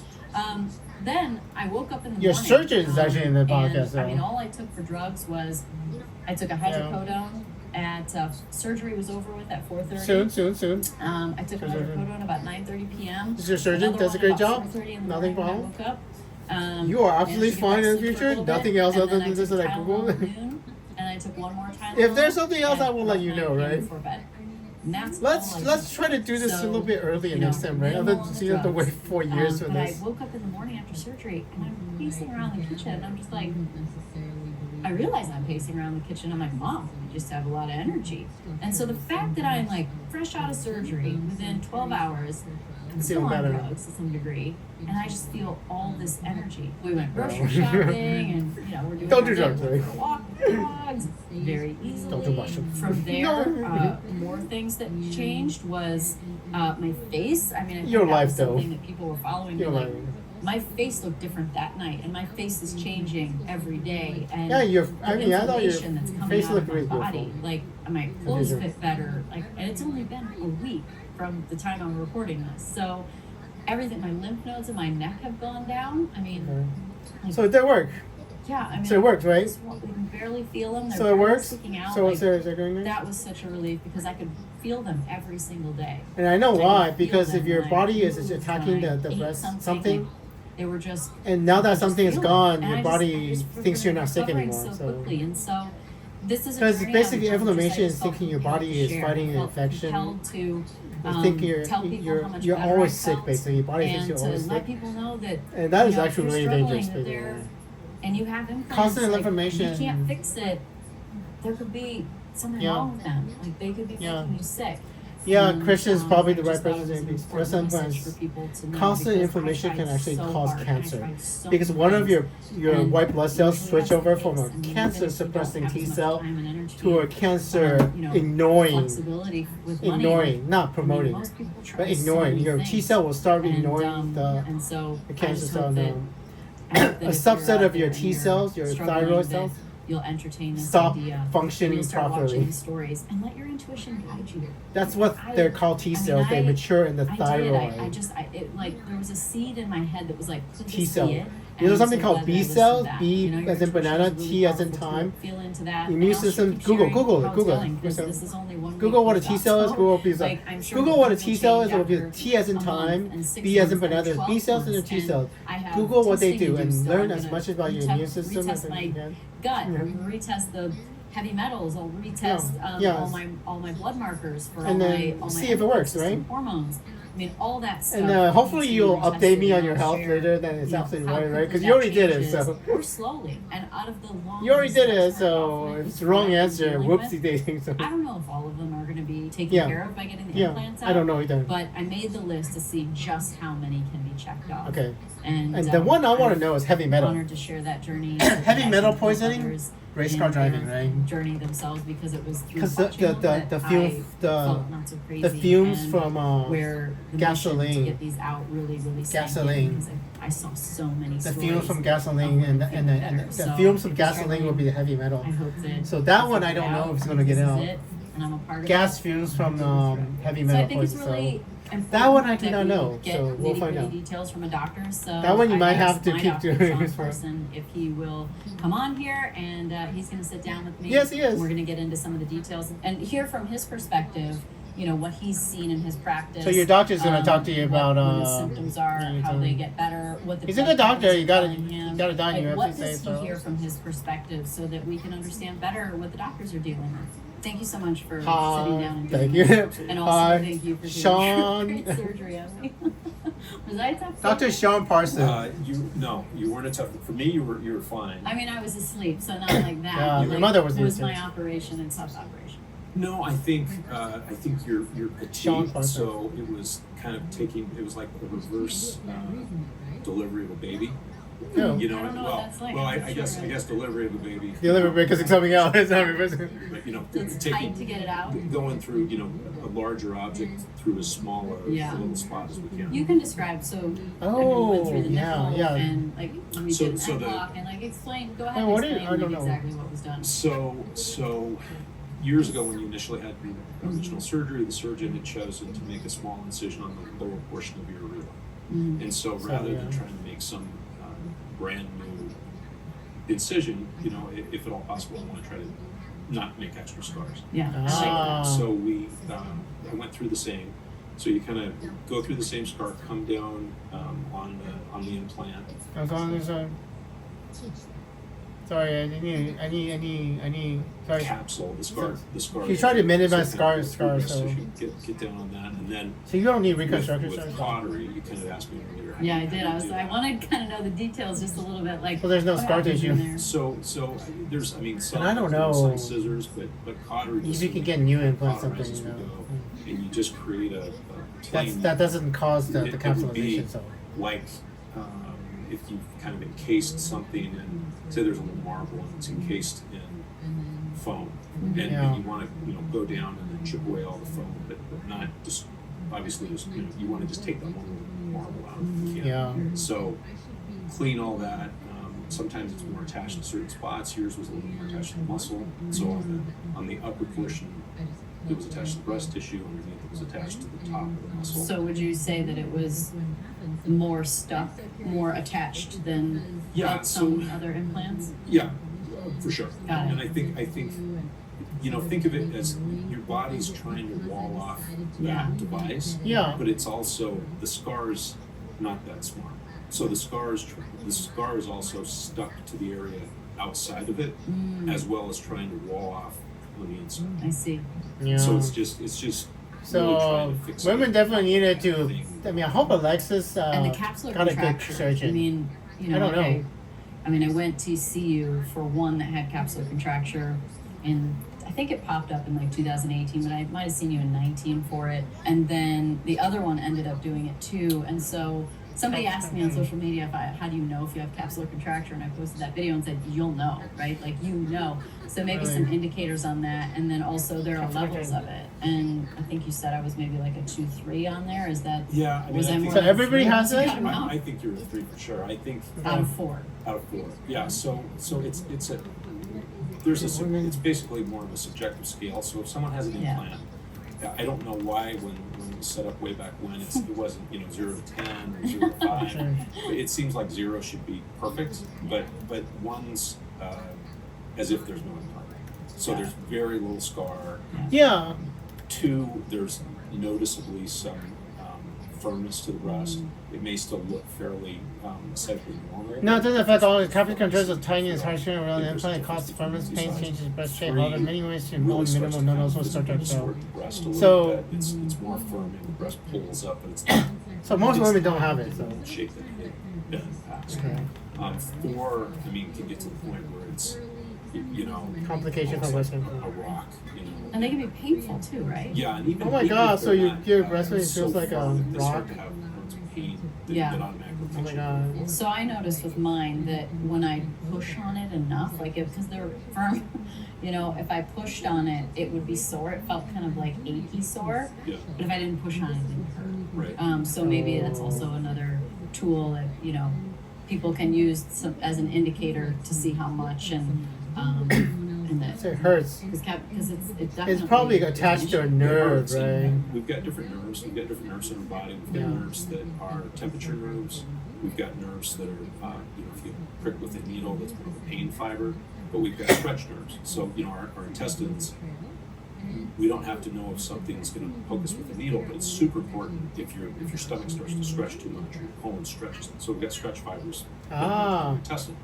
Then I woke up in the Your morning. surgeon is actually in the podcast, And, so. all I took for drugs was, I took a hydrocodone at, surgery was over with at 4:30. Soon. I took a hydrocodone about 9:30 p.m. Is your surgeon Another does a one great about job? 4:30 in the Nothing morning when I wrong? woke up. You are absolutely managed to get fine back in the to sleep for a future? little bit, Nothing else and other then than I this took is like Tylenol Google? at noon, and I took one more Tylenol. If there's something else, at I will let you know, 11 right? before bed. And that's all I Let's did. try to do this a So, little bit earlier you know, next time, right? Other minimal than so you have to wait drugs. 4 years for But this. I woke up in the morning after surgery, and I'm pacing around the kitchen, and I'm just like, I realize I'm pacing around the kitchen. I'm like, Mom, you just have a lot of energy. And so the fact that I'm like fresh out of surgery within 12 hours, I'm still Feeling on better. drugs to some degree, and I just feel all this energy. We went grocery shopping, and we're doing Don't our do drugs, day. right? We're walking the dogs very easily. Don't do mushrooms. From there, No. more things that changed was my face. I think Your that life, was though. something that people were following me. Your Like, life. my face looked different that night, and my face is changing every day. And Yeah, the I thought your inflammation that's coming face out looked of my really body, beautiful. like my clothes Amazing. fit better. Like, and it's only been a week from the time I'm recording this, so everything. My lymph nodes in my neck have gone down. Like, So it did work. yeah, So it worked, right? We can barely feel them. They're So it barely works? sticking out. So like, is there going there? that was such a relief because I could feel them every single day. And I know I why, could feel because if them your when body I is moved, attacking when I the ate breast, something, like, they were just. and now that just something is feel it. gone, And your I body just thinks you're not sick recovering anymore. so quickly, and so this is a Because journey basically I'm on, inflammation just, is felt thinking your compelled body to is share. fighting I an felt infection. compelled to You think tell people how much you're better always I sick, felt, basically. Your body thinks and you're to always let sick. people know that And that is if actually you're really struggling, dangerous, that by the they're- way. and you have implants, Constant like, inflammation. you can't fix it. There could be something Yeah. wrong with them. Like they could be Yeah. making you sick. Yeah, And, Christian's probably the I right just thought it person was to an be important breast message implants. for people to know Constant because inflammation I can tried actually so cause hard, and I cancer. tried so Because many one of things. your And white blood cells usually switch that's the over case, from a and even if you cancer don't suppressing have as T much cell time and energy, to a cancer ignoring, flexibility with money, ignoring, not promoting, most people try but so ignoring. many Your things. T cell will start And, ignoring and so the I cancer just cell. hope that, No. I hope that A if subset you're out of your there and T you're cells, your struggling, thyroid that cells, you'll entertain this stop idea, and functioning you'll start properly. watching these stories and let your intuition guide you. That's what they're called T cells. They mature in the I thyroid. did. It like there was a seed in my head that was like, couldn't T you cell. see it? You know And something so called glad B that I listened to cells? that. B You know, your as in intuition banana, is really T as in powerful. time. Feel into that. Immune And I'll system. keep Google sharing it. how it's Google going, it. 'cause this is only one Google week what a worth T of cell is. stuff. Google B cell. Like, I'm sure Google what a things T will cell is. change It will be after T as in a month time, and 6 B as in months and banana. 12 B cells and months, T cells. I have Google what they testing do to and still. learn I'm as gonna much about your immune system as retest my you can. gut. Yeah. I'm gonna retest the heavy metals. I'll retest Yeah. all my blood markers for And all then my see if it works, system right? hormones. I mean, all that stuff. And hopefully needs to be you'll update me retested, on your and I'll health share, later. Then it's you know, absolutely how right, right? quickly Because that you already did it, changes, so. or slowly. And out of the long You already did it, results that so often if it's the wrong what I'm answer, dealing whoopsie with, daisy. So. I don't know if all of them are going to be taken Yeah. care of by getting the Yeah, implants out. I don't know either. But I made the list to see just how many can be checked off. Okay. And the one I want to I'm know is heavy metal. honored to share that journey. Heavy metal with poisoning? others Race in car driving, their right? Journey themselves, because it was through Because watching them that the I fumes felt not so crazy, the fumes and from where the mission gasoline. to get these out really sank in, Gasoline. because I saw so many The stories fumes from of gasoline women and feeling better. the So fumes from if you're gasoline will struggling, be the heavy metal. I hope that So that you one I figure don't it know out, if it's gonna get this is out. it, and I'm a part of Gas it. fumes from heavy So metal I think it's poison. really So important that one I do that not we know, get so we'll find nitty-gritty out. details from a doctor. So That one you I might asked have to my keep doctor, doing Sean as well. Carson, if he will come on here, and he's going to sit down with me. Yes, he is. We're going to get into some of the details and hear from his perspective. You know what he's seen in his practice. So your doctor's gonna talk to you about what the symptoms are, how they get better, what the He's a good doctor. You gotta telling him. die. You have What to say does he so. hear from his perspective, so that we can understand better what the doctors are dealing with. Thank you so much for sitting down and doing Thank you. this. And also Hi, thank you for doing Sean. great surgery on me. Was I tough? Dr. Sean Parson. You weren't a tough. For me, you were fine. I mean, I was asleep, so not like that. Yeah, but your like, mother was was here, my too. operation a tough operation? No, I think you're Sean petite, Parson. so it was kind of taking. It was like the reverse delivery of a baby. Yeah. You know, I don't know what well, that's like. well, I'm I not guess sure. I guess delivery of a baby. The other because it's coming out. It's not reversing. But, you know, It's tight to get it out. going through, you know, a larger object through a smaller Yeah. little spot as we can. You can describe. So I mean, we Oh, went through the yeah, nipple yeah. and like we So- did an so end the- block and like explain. Go ahead Oh, and what did- explain I don't like, know. exactly what was done. So years ago, when you initially had your original surgery, the surgeon had chosen to make a small incision on the lower portion of your areola. Mm. And so rather than trying to make some brand new incision, you know, if at all possible, I want to try to not make extra scars. Yeah. Ah. So we, I went through the same. So you kind of go through the same scar, come down on the implant. As long as sorry, I need. Sorry. Capsule, the scar. You try to minimize so kind of scars, progress, so- you get down on that, and then So you don't need reconstruction with surgery. pottery, you kind of asked me earlier. how Yeah, I you did. do I that. wanted to kind of know the details just a little bit, like. So there's no what scar happens in tissue. there. So there's, I mean, some, And I don't some know. scissors, but cautery. You just can so get new implants, cauterize something, as you we know. go, and you just create a plain. That doesn't cause the It would be capsulation. So like if you kind of encased something in, say there's a little marble and it's encased in foam, and Yeah. you want to go down and then chip away all the foam, but not just obviously just you want to just take that one little marble out if you can. yeah. So clean all that. Sometimes it's more attached to certain spots. Yours was a little more attached to the muscle. So on the upper portion, it was attached to the breast tissue. Underneath, it was attached to the top of the muscle. So would you say that it was more stuck, more attached than Yeah, some so- other implants? Yeah, for sure. Got it. And I think think of it as your body's trying to wall off Yeah. that device. Yeah. But it's also the scar's not that smart. So the scar is also stuck to the area outside of it, as well as trying to wall off on the inside. I see. Yeah. So it's just really So trying to fix women it. definitely needed to. I mean, I hope Alexis And the capsular got a good contracture. surgeon. I mean, I don't know. I mean, I went to see you for one that had capsular contracture, and I think it popped up in like 2018, but I might have seen you in 19 for it. And then the other one ended up doing it too. And so somebody asked me on social media how do you know if you have capsular contracture? And I posted that video and said, you'll know, right? Like, you know. So maybe some indicators on that. And then also there are levels of it. And I think you said I was maybe like a 2-3 on there. Is that, Yeah, I mean, was I I more think, So than everybody 3? has it? I don't know. I think you're a 3 for sure. I think Out of 4. out of 4. Yeah. So it's basically more of a subjective scale. So if someone has an Yeah. implant, I don't know why when was set up way back when. It wasn't 0 to 10 or 0 to 5. It seems like 0 should be perfect, but 1's as if there's no implant. So there's very little scar. Yeah. 2, there's noticeably some firmness to the breast. It may still look fairly aesthetically normal. No, it doesn't affect all. The cavity controls the tiniest hardship around the implant. It causes firmness, pain, changes breast shape. However, many ways to involve minimal noticeable structure. So it's more firm and the breast pulls up, but it's not. So most women don't have it. So. Shape that it been in the past. Okay. 4, I mean, can get to the point where it's complication from breast cancer. a rock, And they can be painful too, right? Yeah, and even Oh my even God! if So they're your not, breast feels so like far a that they start rock. to have tons of pain Yeah. that automatically Oh my God. So I noticed with mine that when I push on it enough, like because they're firm, if I pushed on it, it would be sore. It felt kind of like achy sore. Yeah. But if I didn't push on it, it didn't hurt. Right. So maybe that's also another tool that people can use as an indicator to see how much and that. So it hurts. Because it's definitely. It's probably attached to a nerve, right? We've got different nerves. We've got different nerves in our body. We've got Yeah. nerves that are temperature nerves. We've got nerves that are, if you prick with a needle, that's more of a pain fiber. But we've got stretch nerves. So, our intestines, we don't have to know if something's going to poke us with a needle, but it's super important if your stomach starts to stretch too much, your colon stretches. So we've got stretch fibers in our intestine.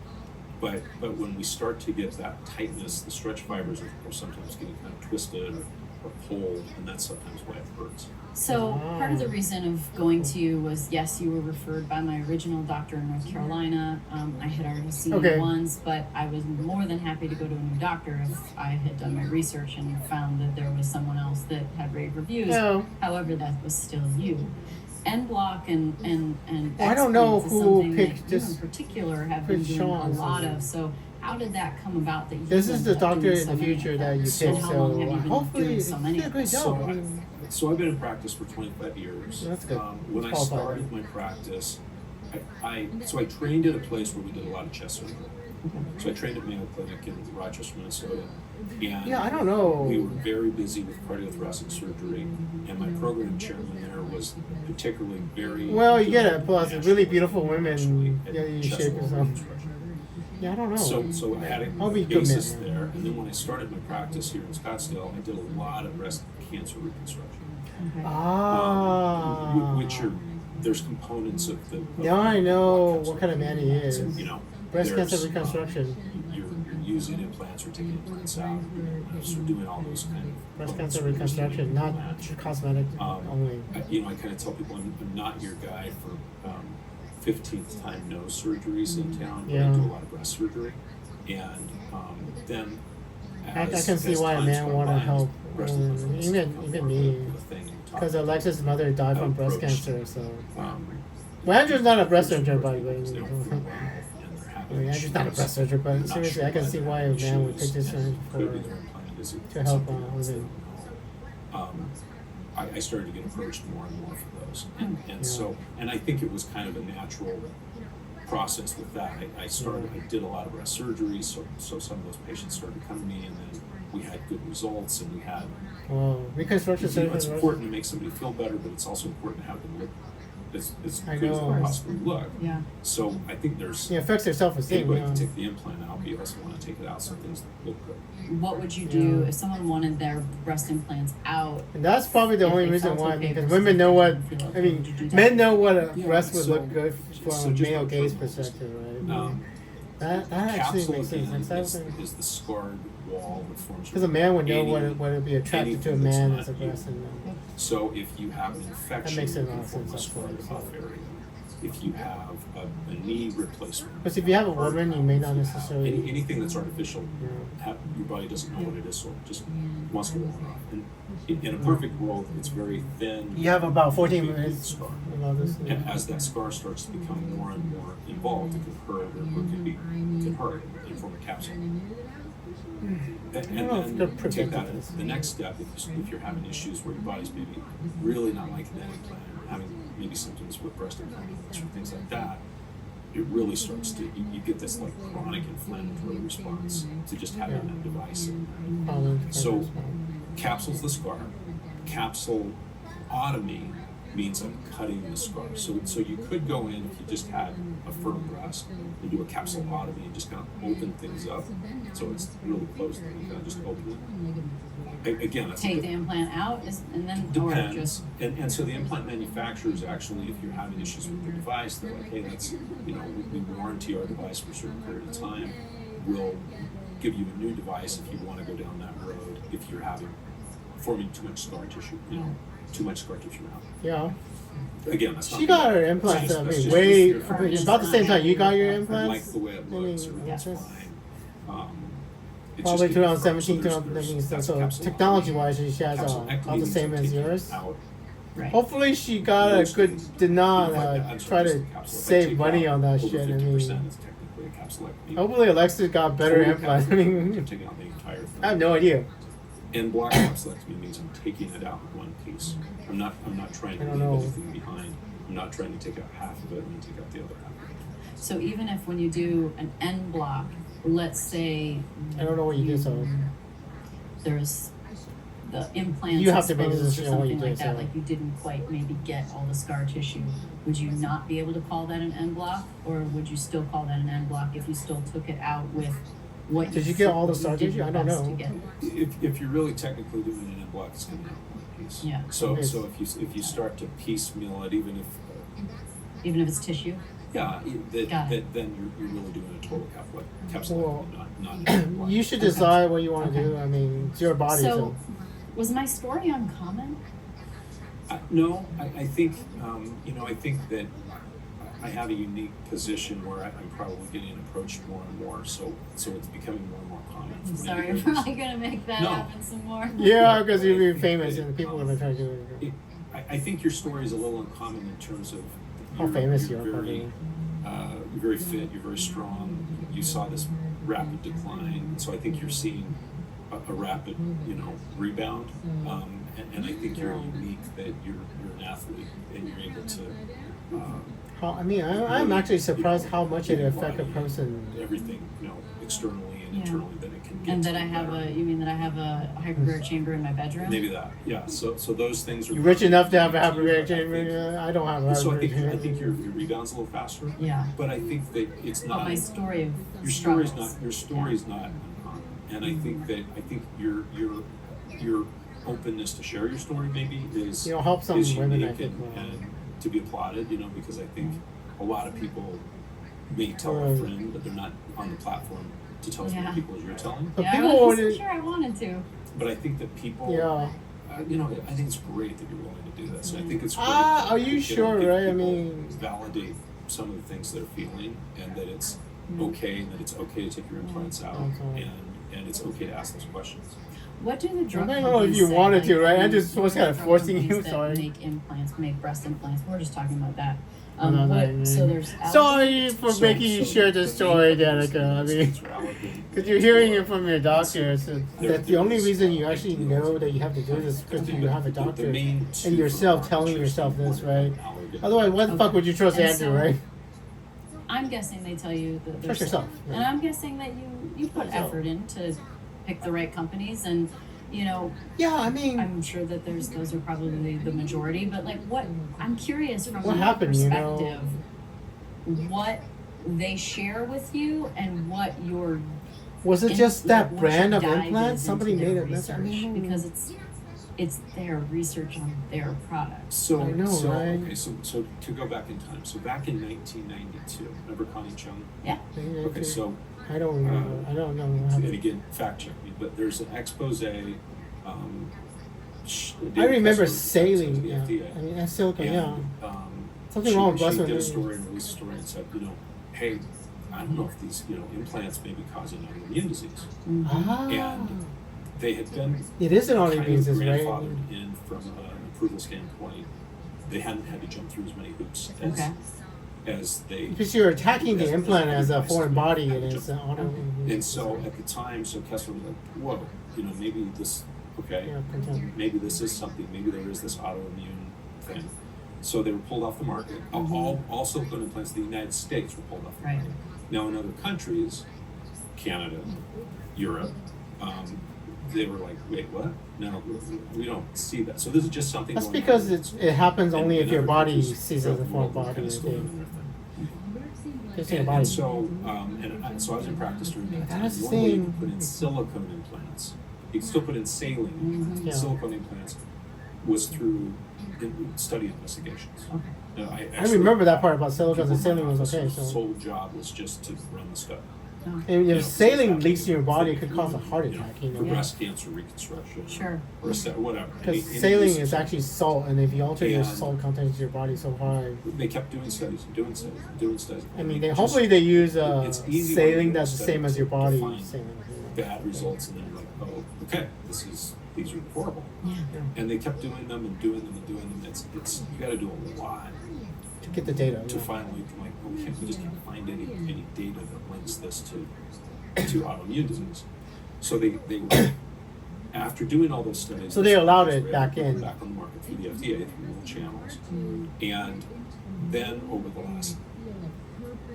But when we start to get that tightness, the stretch fibers are sometimes getting kind of twisted or pulled, and that's sometimes why it hurts. So part of the reason of going to you was, yes, you were referred by my original doctor in North Carolina. I had already seen you once, but I was more than happy to go to a new doctor if I had done my research and found that there was someone else that had rave reviews. Oh. However, that was still you. N block and I don't know X-Points is who something picked that you this in particular have been for doing Sean. a lot of. So how did that come about that you This is the ended up doctor doing in so the many future of that you them? picked. And how So long have you been hopefully doing you so many did a of great them? job. So I've been in practice for 25 years. That's good. When I Qualified. started my practice, I trained at a place where we did a lot of chest surgery. So I trained at Mayo Clinic in Rochester, Minnesota. And Yeah, I don't know. we were very busy with cardiothoracic surgery, and my program chairman there was particularly very. Well, you get it. Plus, it's really beautiful women. at Yeah, you chest shape wall yourself. reconstruction. Yeah, I don't know. So I had I'll be a good basis man. there, and then when I started my practice here in Scottsdale, I did a lot of breast cancer reconstruction. Which are there's components of the. Now I know what kind of man he is. Breast cancer there's, reconstruction. You're using implants or taking implants out. So doing all those kind of Breast cancer reconstruction, not cosmetic only. I kind of tell people I'm not your guy for 15th time nose surgeries in town. But I do a lot of breast surgery, and then. I can see why a man want to help. Even me. Because Alexis' mother died from breast cancer, so. Well, Andrew's not a breast surgeon, by the way. I mean, Andrew's not a breast surgeon, but seriously, I can see why a man would pick this one to help women. I started to get approached more and more for those, and I think it was kind of a natural process with that. I did a lot of breast surgery, so some of those patients started coming to me, and then we had good results, and we had. Well, reconstruction surgery. It's important to make somebody feel better, but it's also important to have them look as good as they possibly look. Yeah. So I think there's. It affects their self-esteem. Anybody can take the implant out, but you also want to take it out so things look good. What would you do if someone wanted their breast implants out? And that's probably the only reason why, because women know what, men know what a breast would look good from a male gaze perspective, right? That actually makes sense. Is the scarred wall that forms. Because a man would know what would be attracted to a man as a breast. So if you have an infection, that makes a lot you of form a sense. scarred above area. If you have a knee replacement. But if you have a woman, you may not necessarily. Anything that's artificial, your body doesn't know what it is, so it just wants to walk off. And in a perfect world, it's very thin. You have about 14 minutes. And as that scar starts to become more and more involved, it can hurt or can hurt and form a capsule. And then take that as the next step. If you're having issues where your body's maybe really not liking that implant, or having maybe symptoms with breast implants or things like that, it really starts to you get this like chronic inflammatory response to just having that device in there. So capsules the scar, capsule otomy means I'm cutting the scar. So you could go in if you just had a firm breast and do a capsulotomy and just kind of open things up so it's really close and you kind of just open it. Again, that's Take the implant out and then or depends. just And so the implant manufacturers actually, if you're having issues with your device, they're like, hey, that's, we warranty our device for a certain period of time. We'll give you a new device if you want to go down that road if you're forming too much scar tissue, too much scar tissue out. Yeah. Again, that's not She got her implants. That's I mean, just way your- about the same time you got your I implants. like the way it looks, I mean, that's that's fine. It's probably just getting 2017, firm, so there's 2019. that's So capsulotomy. technology-wise, she has Capsulectomy all the means same I'm as taking yours. out. right. Hopefully, she got a good. Did not try to save money on that shit. I mean, It's technically a capsulectomy. hopefully Alexis got better Total implants. I capsulectomy mean, means I'm taking out the entire thing. I have no idea. And block capsulectomy means I'm taking it out in one piece. I'm not trying to I don't leave know. anything behind. I'm not trying to take out half of it and then take out the other half. So even if when you do an end block, let's say I don't know what you did. So there's the implants You have to make a exposed or decision on what you something like did, that, so- like you didn't quite maybe get all the scar tissue, would you not be able to call that an end block, or would you still call that an end block if you still took it out with what? Did you get all the you scar did tissue? your I don't best know. to get? If you're really technically doing an end block, it's going to have one piece. Yeah. So Okay. so if you start to piecemeal it, even if Even if it's tissue. yeah, Got it. then you're really doing a total capsulectomy, Well, not an end block. you should decide what you want to do. I mean, it's your body. So, was my story uncommon? No, I think I think that I have a unique position where I'm probably getting approached more and more, so it's becoming more and more common. I'm for me sorry, to I'm hear this. probably gonna make that No. happen some more. Yeah, because you're famous and people are gonna try to do it. I think your story is a little uncommon in terms of How famous you are, Very, probably. you're very fit. You're very strong. You saw this rapid decline, so I think you're seeing a rapid, rebound. And I think you're unique that you're an athlete and you're able to. I'm actually surprised how much it affects a person. Everything, externally and Yeah. internally that it can get. And to that I be have better. you mean that I have a hyperbaric chamber in my bedroom? Maybe that, yeah. So those things are. You're rich enough to have a I think- hyperbaric chamber. I don't have a So I hyperbaric think chamber. your rebound's a little faster. Yeah. But I think that it's But not. my story of Your story's struggles. not uncommon, and I think your openness to share your story maybe is Help some is women. I unique think. and to be applauded, because I think a lot of people may tell a friend, but they're not on the platform to tell as many Yeah. people as you're telling. But Yeah, people I wasn't wouldn't- sure I wanted to. But I think that people, Yeah. I think it's great that you're willing to do this. I think it's great. Are that you can sure, give right? I people mean- validate some of the things they're feeling, and that it's okay, and that it's okay to take your implants out, Okay. and it's okay to ask those questions. What do the drug I don't know if companies you say? wanted to, right? I mean, just was the kinda drug forcing you, companies that sorry. Make implants, make breast implants. We're just talking about that. No, So there's Sorry for So- making you so share the story, main Danica. I mean, things are allocated. because you're hearing it from your doctor, so that's the only reason you actually know that you have to do this is because you have a doctor main and yourself telling yourself this, right? Otherwise, why the fuck would you trust And Andrew, so- right? I'm guessing they tell you that Trust there's yourself, and yeah. I'm guessing that you put Yourself. effort in to pick the right companies, and Yeah, I mean, I'm sure that those are probably the majority. But what I'm curious from What your happened, perspective, what they share with you and what your was it just that what brand your of dive implant? is Somebody into made their it. That's, I research, mean, because it's their research on their products. So, I know, right? okay, so to go back in time, so back in 1992, remember Connie Chung? Okay, so I don't remember. I don't know. What and happened. again, fact check me, but there's an expose. I remember sailing. The Yeah. FDA, I mean, that's silicone. Yeah. Something she, wrong with she breast did a milk. story and released a story and said, hey, I don't know if these implants may be causing autoimmune disease, Ah. and they had been It is an kind of autoimmune disease, right? grandfathered in from an approval standpoint. They hadn't had to jump through as many hoops as they. Because you're attacking the implant as a foreign body, and Had to it's jump. an autoimmune. And so at the time, Kessler was like, whoa, maybe this, Yeah, content. maybe this is something, maybe there is this autoimmune thing. So they were pulled off the market. All silicone implants in the United States were pulled off the Right. market. Now in other countries, Canada, Europe, they were like, wait, what? No, we don't see that. So this is just something. That's going because on. it happens only And if your other body countries sees it as a throughout the foreign world body. kind of still doing their thing. Just your And body. so, so I was in practice during that time. That's The only way you same- can put in silicone implants, you can still put in saline. Yeah. Silicone implants was through study investigations. Now, I actually- remember that part about silicones people and saline in my was office okay. whose So, sole job was just to run the study. and You if know, saline it's leaks in your body, it thing could cause a heart you know, attack. You for know, breast cancer reconstruction. Sure. Or whatever. because Any saline research. is actually salt, and if you alter your And- salt content in your body so hard, They kept doing studies and doing studies and doing studies. I mean, And they just- hopefully they use it's easy when you saline do that's the studies same as your to body find saline. bad results, and then you're like, oh, okay, these are horrible. Yeah. And they kept doing them and doing them and doing them. It's you got to do a lot To get the data. to Yeah. finally like, we just can't find any data that links this to autoimmune disease. So they were, after doing all those studies. So they allowed it were back able to in. go back on the market through the FDA through the channels, and then over the last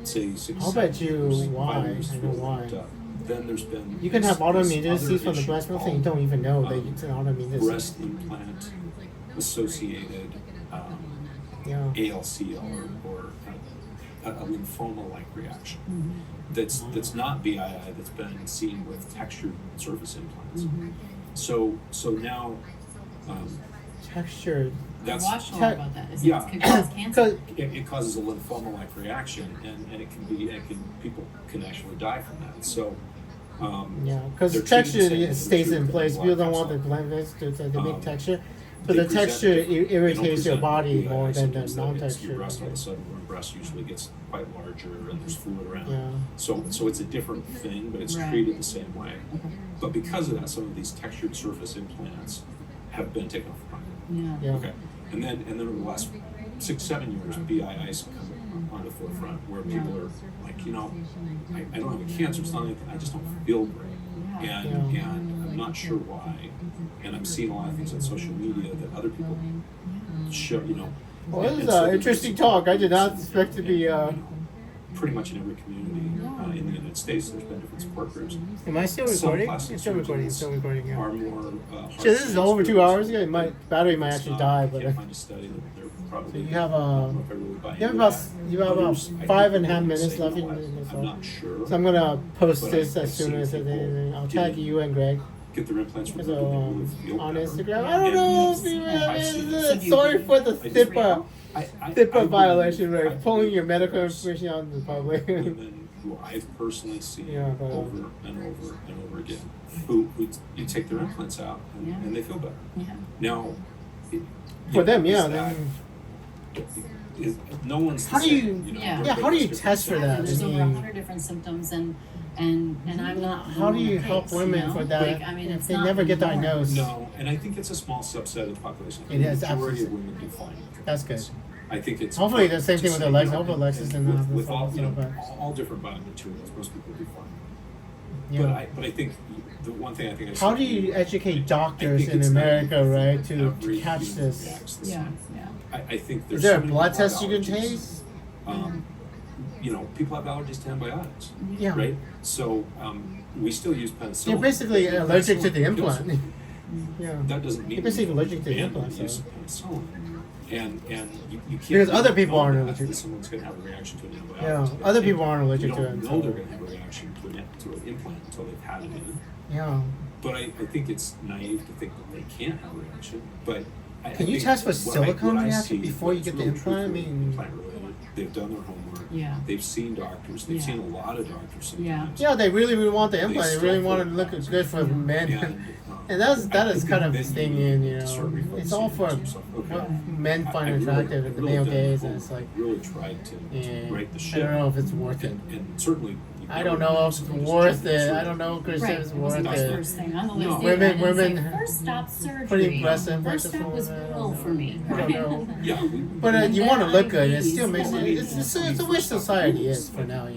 say 6. I'll bet 7 you years, why. 5 years I know before it why. ramped up, then there's been You can have this autoimmune other disease from the issue breast milk and you called, don't even know that um, it's an autoimmune disease. breast implant associated Yeah. ALCL or a lymphoma-like reaction. That's not BII, that's been seen with textured surface implants. So now Textured. that's Watched more Te- about that. Is yeah. it could cause cancer? it causes a lymphoma-like reaction, and people can actually die from that. So Yeah, because they're texture treated the same as stays the in truth, place. but People the don't want the black blenders to make texture, but they the present texture different. They don't irritates your present body BII more than the symptoms that it's non-texture. Your breast all of a sudden, your breast usually gets quite larger and there's fluid around. Yeah. So it's a different thing, but it's Right. treated the same way. But because of that, some of these textured surface implants have been taken off the market. Yeah. Yeah. Okay, and then over the last 6-7 years, BIIs have come on the forefront where people are like, I don't have a cancer, it's not anything, I just don't feel great, and I'm not sure why, and I'm seeing a lot of things on social media that other people show, Well, this is And so an interesting talk. I did not expect to be. Pretty much in every community in the United States, there's been different support groups. Am I still Some recording? plastic It's still recording. It's surgeons still recording. Yeah. Are more. So this is over 2 hours. Yeah, my battery might It's actually not- die, I but can't find a study that they're probably. you have I don't know if I really buy you have into about that. you have about Others, I think 5.5 would minutes say, left "No, in this I'm one. not sure. So I'm gonna post But this I've as soon seen as people I'll get tag it. you and Greg. Get their implants removed So and they really feel on better. Instagram. I don't know if you I've seen have it. sorry for the I just- HIPAA I HIPAA violation, believe- right? Pulling your medical there's information out in the public. women who I've personally seen Yeah, but, over and over and over again, who you take their implants out and they feel better. Yeah. Now, For them, yeah. is that- no one's the How do same, you- Yeah. Yeah, how do you test for that? There's I over mean- 100 different symptoms, and I'm not. How do you the help case, women for that? Like, I mean, it's They not never get normal. diagnosed. No, and I think it's a small subset of the population. It is, The majority of absolutely. women do fine. That's good. I think it's Hopefully the same thing with just, Alexis. you know, Hopefully Alexis and didn't have with this all problem, but all different biomaterials, most people do fine. yeah. But I think the one thing I think I How should do you educate doctors think in it's America, naive right, that to every catch human this? reacts the Yeah, same. yeah. I think there's Is there so a many blood people test you can have allergies. taste? People have allergies to antibiotics, Yeah. right? So we still use penicillin. You're basically allergic to the Penicillin kills implant. it. Yeah. That doesn't mean You're basically allergic to the ban implant, the use so. of penicillin. And you can't Because other people know aren't that allergic. someone's going to have a reaction to an antibiotic. Yeah, They other can't- people aren't allergic you to don't it, know so- they're going to have a reaction to an implant until they've had it in. Yeah. But I think it's naive to think that they can't have a reaction. But I Can you think test for what silicone what I reaction see, before you what's get the really implant? I truthfully mean- implant related. They've done their homework. Yeah. They've seen doctors. They've Yeah. seen a lot of doctors Yeah. sometimes. Yeah, they really want the implant. They still really want it feel to look bad. good for men. And I that is think kind of then thing you in, need to start it's all for refocusing yourself. Okay. what men find I really- attractive I in the really male done gaze, my and it's like, homework. Really tried to yeah, right the I ship. don't know if it's worth it. And certainly, you I never don't know if it's somebody just worth jumping it. through I don't know, Christian, Right. it's It wasn't worth the it. first thing on the No. list. Women- And it's women- like, first stop surgery. Putting breast implants First in stop was women, I don't will know. for me. I don't know. Yeah, But you And want to then look good. It IVs. still makes it. It's a wish society is for now.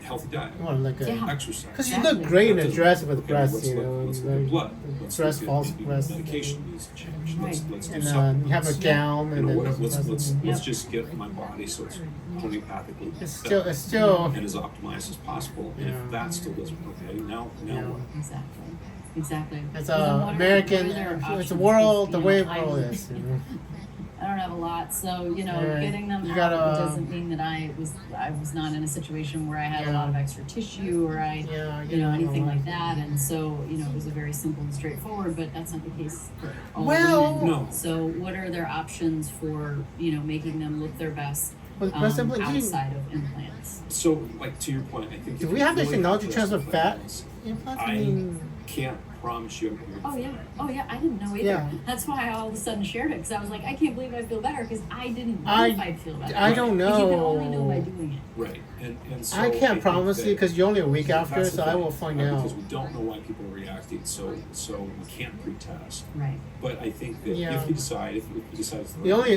healthy diet, You want to look good. Yeah. exercise. Because you look great in a dress with breasts, Let's look and at the blood. Let's breast look at false maybe breast. medication needs to change. Let's do And something. you have a gown, You and know, then whatever, let's Yep. just get my body so it's homeopathically it's set still and as optimized as possible. And Yeah. if that still doesn't work, okay, now Yeah. what? Exactly. Exactly. It's Because I'm wondering, American. what are their It's options? a world. You The know, way the world is. I don't have a lot, so Right. getting them You out gotta, doesn't mean that I was not in a situation where I had a Yeah. lot of extra tissue or I anything like that, and so it was a very simple and straightforward. But that's not the case for all Well- women. No. So what are their options for making them look their best But simply, outside of implants? So, like, to your point, I think do if we you have the really technology to address transfer the fat plans, implants? I can't promise you. Oh yeah, I didn't know either. Yeah. That's why I all of a sudden shared it, because I was like, I can't believe I feel better, because I didn't know I- if I'd feel better. I don't But you can only know by know. doing it. Right, and so I can't think promise that you because you're only a week after, that's the so I thing, will find because out. we don't know why people are reacting, so we can't pre-test. Right. But I think that Yeah. if you decide it's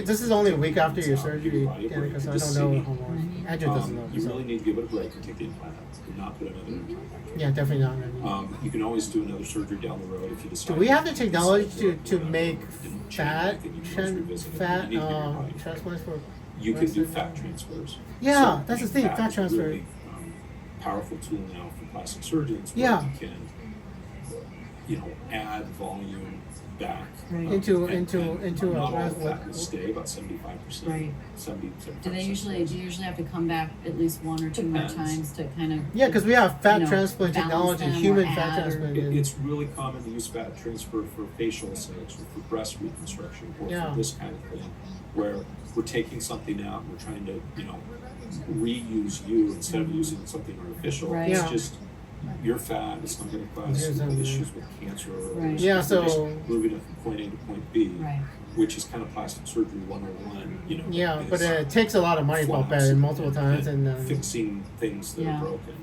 This is only a week after your Give surgery, your body a break Danica, so I to don't know see. how long. Andrew doesn't know. you So. really need to give it a break and take the implant out and not put another implant back. Yeah, definitely not. I mean. You can always do another surgery down the road if you decide. Do we have the it's technology like, to whatever, make didn't change fat anything, you can always revisit it. You need to give your body a break. transplants for? You can do breast fat and- transfers. Yeah, that's the thing, fat is a transfer. really, powerful tool now for plastic surgeons where Yeah. you can, add volume back. Right. Into not all a the fat will stay, about 75%. Right. 75%. Do you usually have to come back at least one or two more Depends. times to kind of Yeah, because we have fat you know, transplant balance technology, them or human add fat or- transplant. It's really common to use fat transfer for facial aesthetics or for breast reconstruction or Yeah. for this kind of thing, where we're taking something out and we're trying to, reuse you instead of using something artificial. Right. It's Yeah. just your fat. It's not going to cause Here's a- issues with cancer or Right. Yeah, we're just so- moving it from point A to point B, right. which is kind of plastic surgery 101. Yeah, but is it takes a lot of money, Bob, flaps multiple times, and fixing things that Yeah. are broken.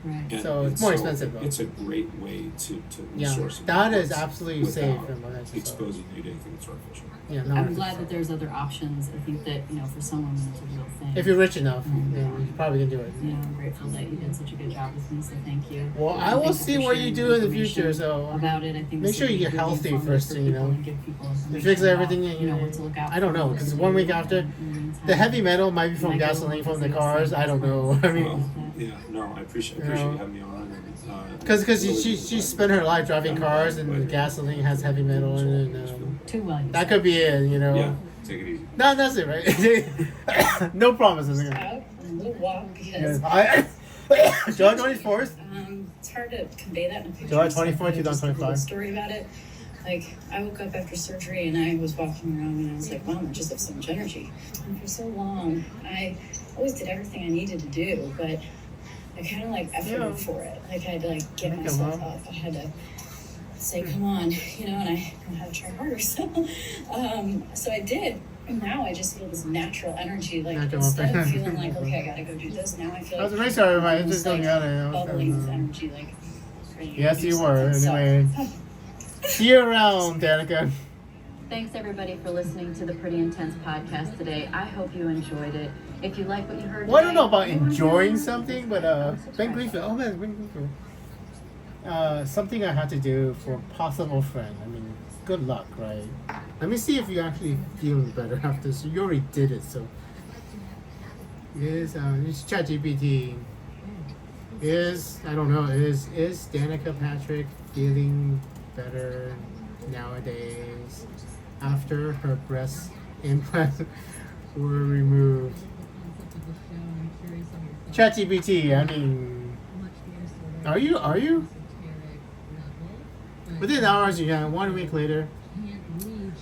Right. And, So it's and more expensive, though. It's a great way to yeah, resource that is implants absolutely without safe. From what I just saw. exposing you to anything that's artificial. Yeah, no, I'm glad that there's other options. I think that for some women it's a real thing. if you're rich enough, Mhm. then you probably can do it. I'm grateful that you did such a good job with me, so thank you. Well, I And will thank see for what you sharing do in the information future. So about it. I think make this sure will you be get really healthy informative first, for you people know. and give people You information fix about, everything, what to look out I don't for, know, what because to 1 do week after, in the meantime. the heavy metal might be from Might go gasoline from the busy, cars. so I don't know. I Well, mean, I appreciate You know. you having me on. because she spent her life driving cars, and the gasoline has heavy metal in it. And, Too well. you that said. could be it, Yeah, take it easy. No, that's it, right? No promises. Out on a little walk because July 24th. it's hard to convey that in a picture. July so 24th, just a little 2025. story about it. Like, I woke up after surgery and I was walking around and I was like, wow, I just have so much energy. And for so long, I always did everything I needed to do, but I kind of like efforted for it. Like, I had to get Okay, myself well. up. I had to say, come on, and I had to try harder. So I did. And now I just feel this natural energy. Like, Natural instead of energy. feeling like, okay, I gotta go do this, now I feel I was like a racer, everybody. It's almost just going out there. bubbling with energy, like ready to Yes, do you were. something. So, Anyway, see you around, Danica. Thanks everybody for listening to the Pretty Intense podcast today. I hope you enjoyed it. If you like what you heard Well, I don't know today, about enjoying something, but Ben Greenfield. Oh man, Ben Greenfield. Something I had to do for a possible friend. I mean, good luck, right? Let me see if you actually feel better after. So you already did it, so. It's ChatGPT. I don't know. Is Danica Patrick feeling better nowadays after her breast implants were removed? ChatGPT. I mean, are you? Within hours, 1 week later,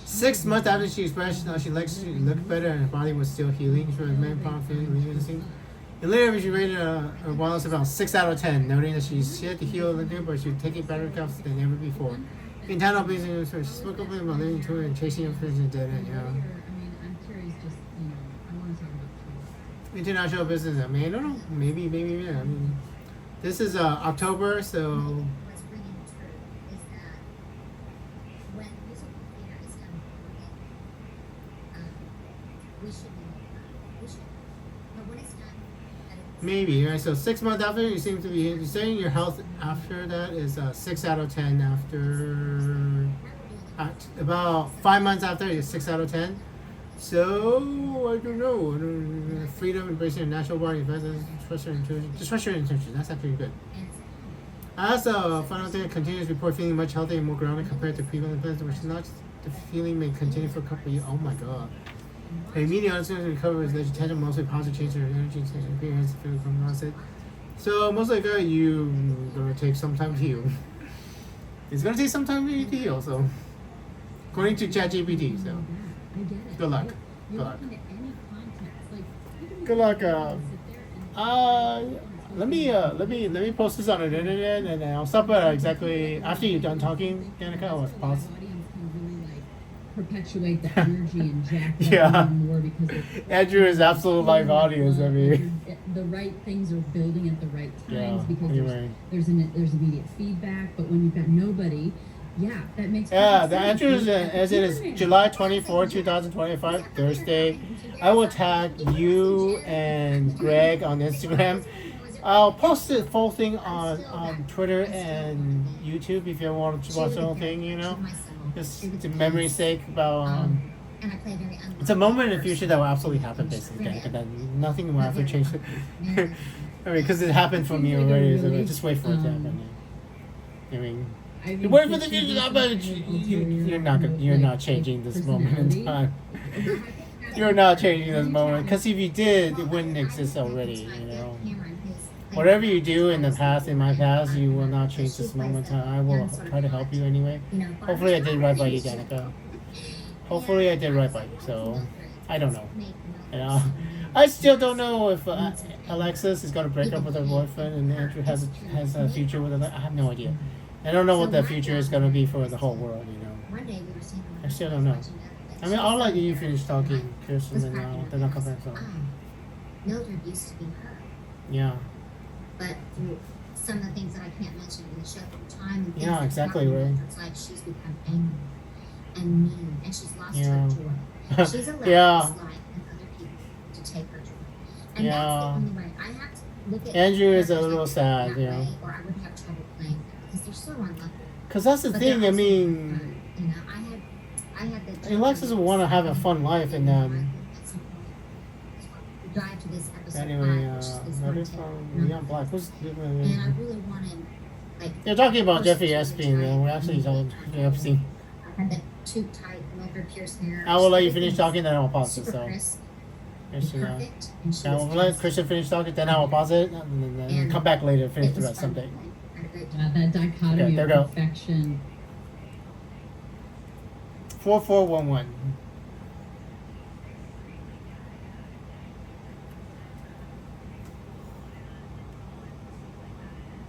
6 months after she expressed she looked better and her body was still healing. She was menopause releasing. And later, she rated her wellness about 6 out of 10, noting that she had to heal the new, but she would take it better cups than ever before. Internal business, she spoke openly about living to and chasing her vision dead end. International business. I mean, I don't know. Maybe. Yeah. I mean, this is October, so. What's really true is that when musical theater is done poorly, we should be we should. But when it's done, that it's Maybe, right? So 6 months after, you seem to be you're saying your health after that is 6 out of 10 after about 5 months after it's 6 out of 10. So I don't know. Freedom, embracing your natural body, trust your intuition. Just trust your intuition. That's actually good. As a final thing, continues report feeling much healthier and more grounded compared to previous events, which is not just the feeling may continue for a couple of years. Oh my god. The immediate answer to recover is that attention mostly positive change in your energy and appearance from onset. So most likely you gonna take some time to heal. It's gonna take some time to heal, so according to ChatGPT, so good luck. Good luck. Good luck. Let me post this on the internet, and then I'll stop exactly after you're done talking, Danica. I'll pause. Perpetuate the energy and jack that Yeah. even more because Andrew is absolute live audience. I mean, the right things are building at the right times Yeah, because anyway. there's immediate feedback. But when you've got nobody, yeah, that makes yeah, perfect the sense. answer is as it is July 24, 2025, Thursday. I will tag you and Greg on Instagram. I'll post the full thing on Twitter and YouTube if you want to watch the whole thing, you know. Just to memory's sake about And I play very it's a moment in the future that will absolutely happen basically, Danica, that nothing will ever change it. I mean, because it happened for me already, so just wait for it to happen. I mean, you wait for the future to happen. You're not changing this moment in time. You're not changing this moment, because if you did, it wouldn't exist already. You know, whatever you do in the past, in my past, you will not change this moment in time. I will try to help you anyway. Hopefully, I did right by you, Danica. Hopefully, I did right by you. So, I don't know. You know, I still don't know if Alexis is going to break up with her boyfriend and Andrew has a future with her. I have no idea. I don't know what the future is going to be for the whole world. You know, I still don't know. I mean, I'll let you finish talking, Kirsten, and then I'll come back. So. Mildred used to be her, Yeah. but through some of the things that I can't mention in the show through time and things Yeah, that exactly, happen in right. Mildred's life, she's become angry and mean, and she's lost Yeah. her joy. She's allowed Yeah. this life and other people to take her joy. And Yeah. that's the only way. I have to look at Andrew is a characters little sad, that you know. way, or I would have trouble playing them because they're so unlovable. Because that's the But thing, they're I also mean, fun. You know, I had the Alexis will want to have a fun life, and drive to this episode anyway, 5, which is this that is hotel. from Young Black. Who's And I really wanted, like, They're talking about first Jeffrey to Epstein, try and we're actually talking Epstein. I had the too tight Mildred Pierce hair. I will let you Everything finish talking, then I'll pause it. super So, crisp yes, and you know. perfect, and she I was will let just- Christian finish talking, then I will pause it, and then And come back later and finish it the was rest fun. someday. I had a great time. That dichotomy Okay, there of we go. perfection. 4411.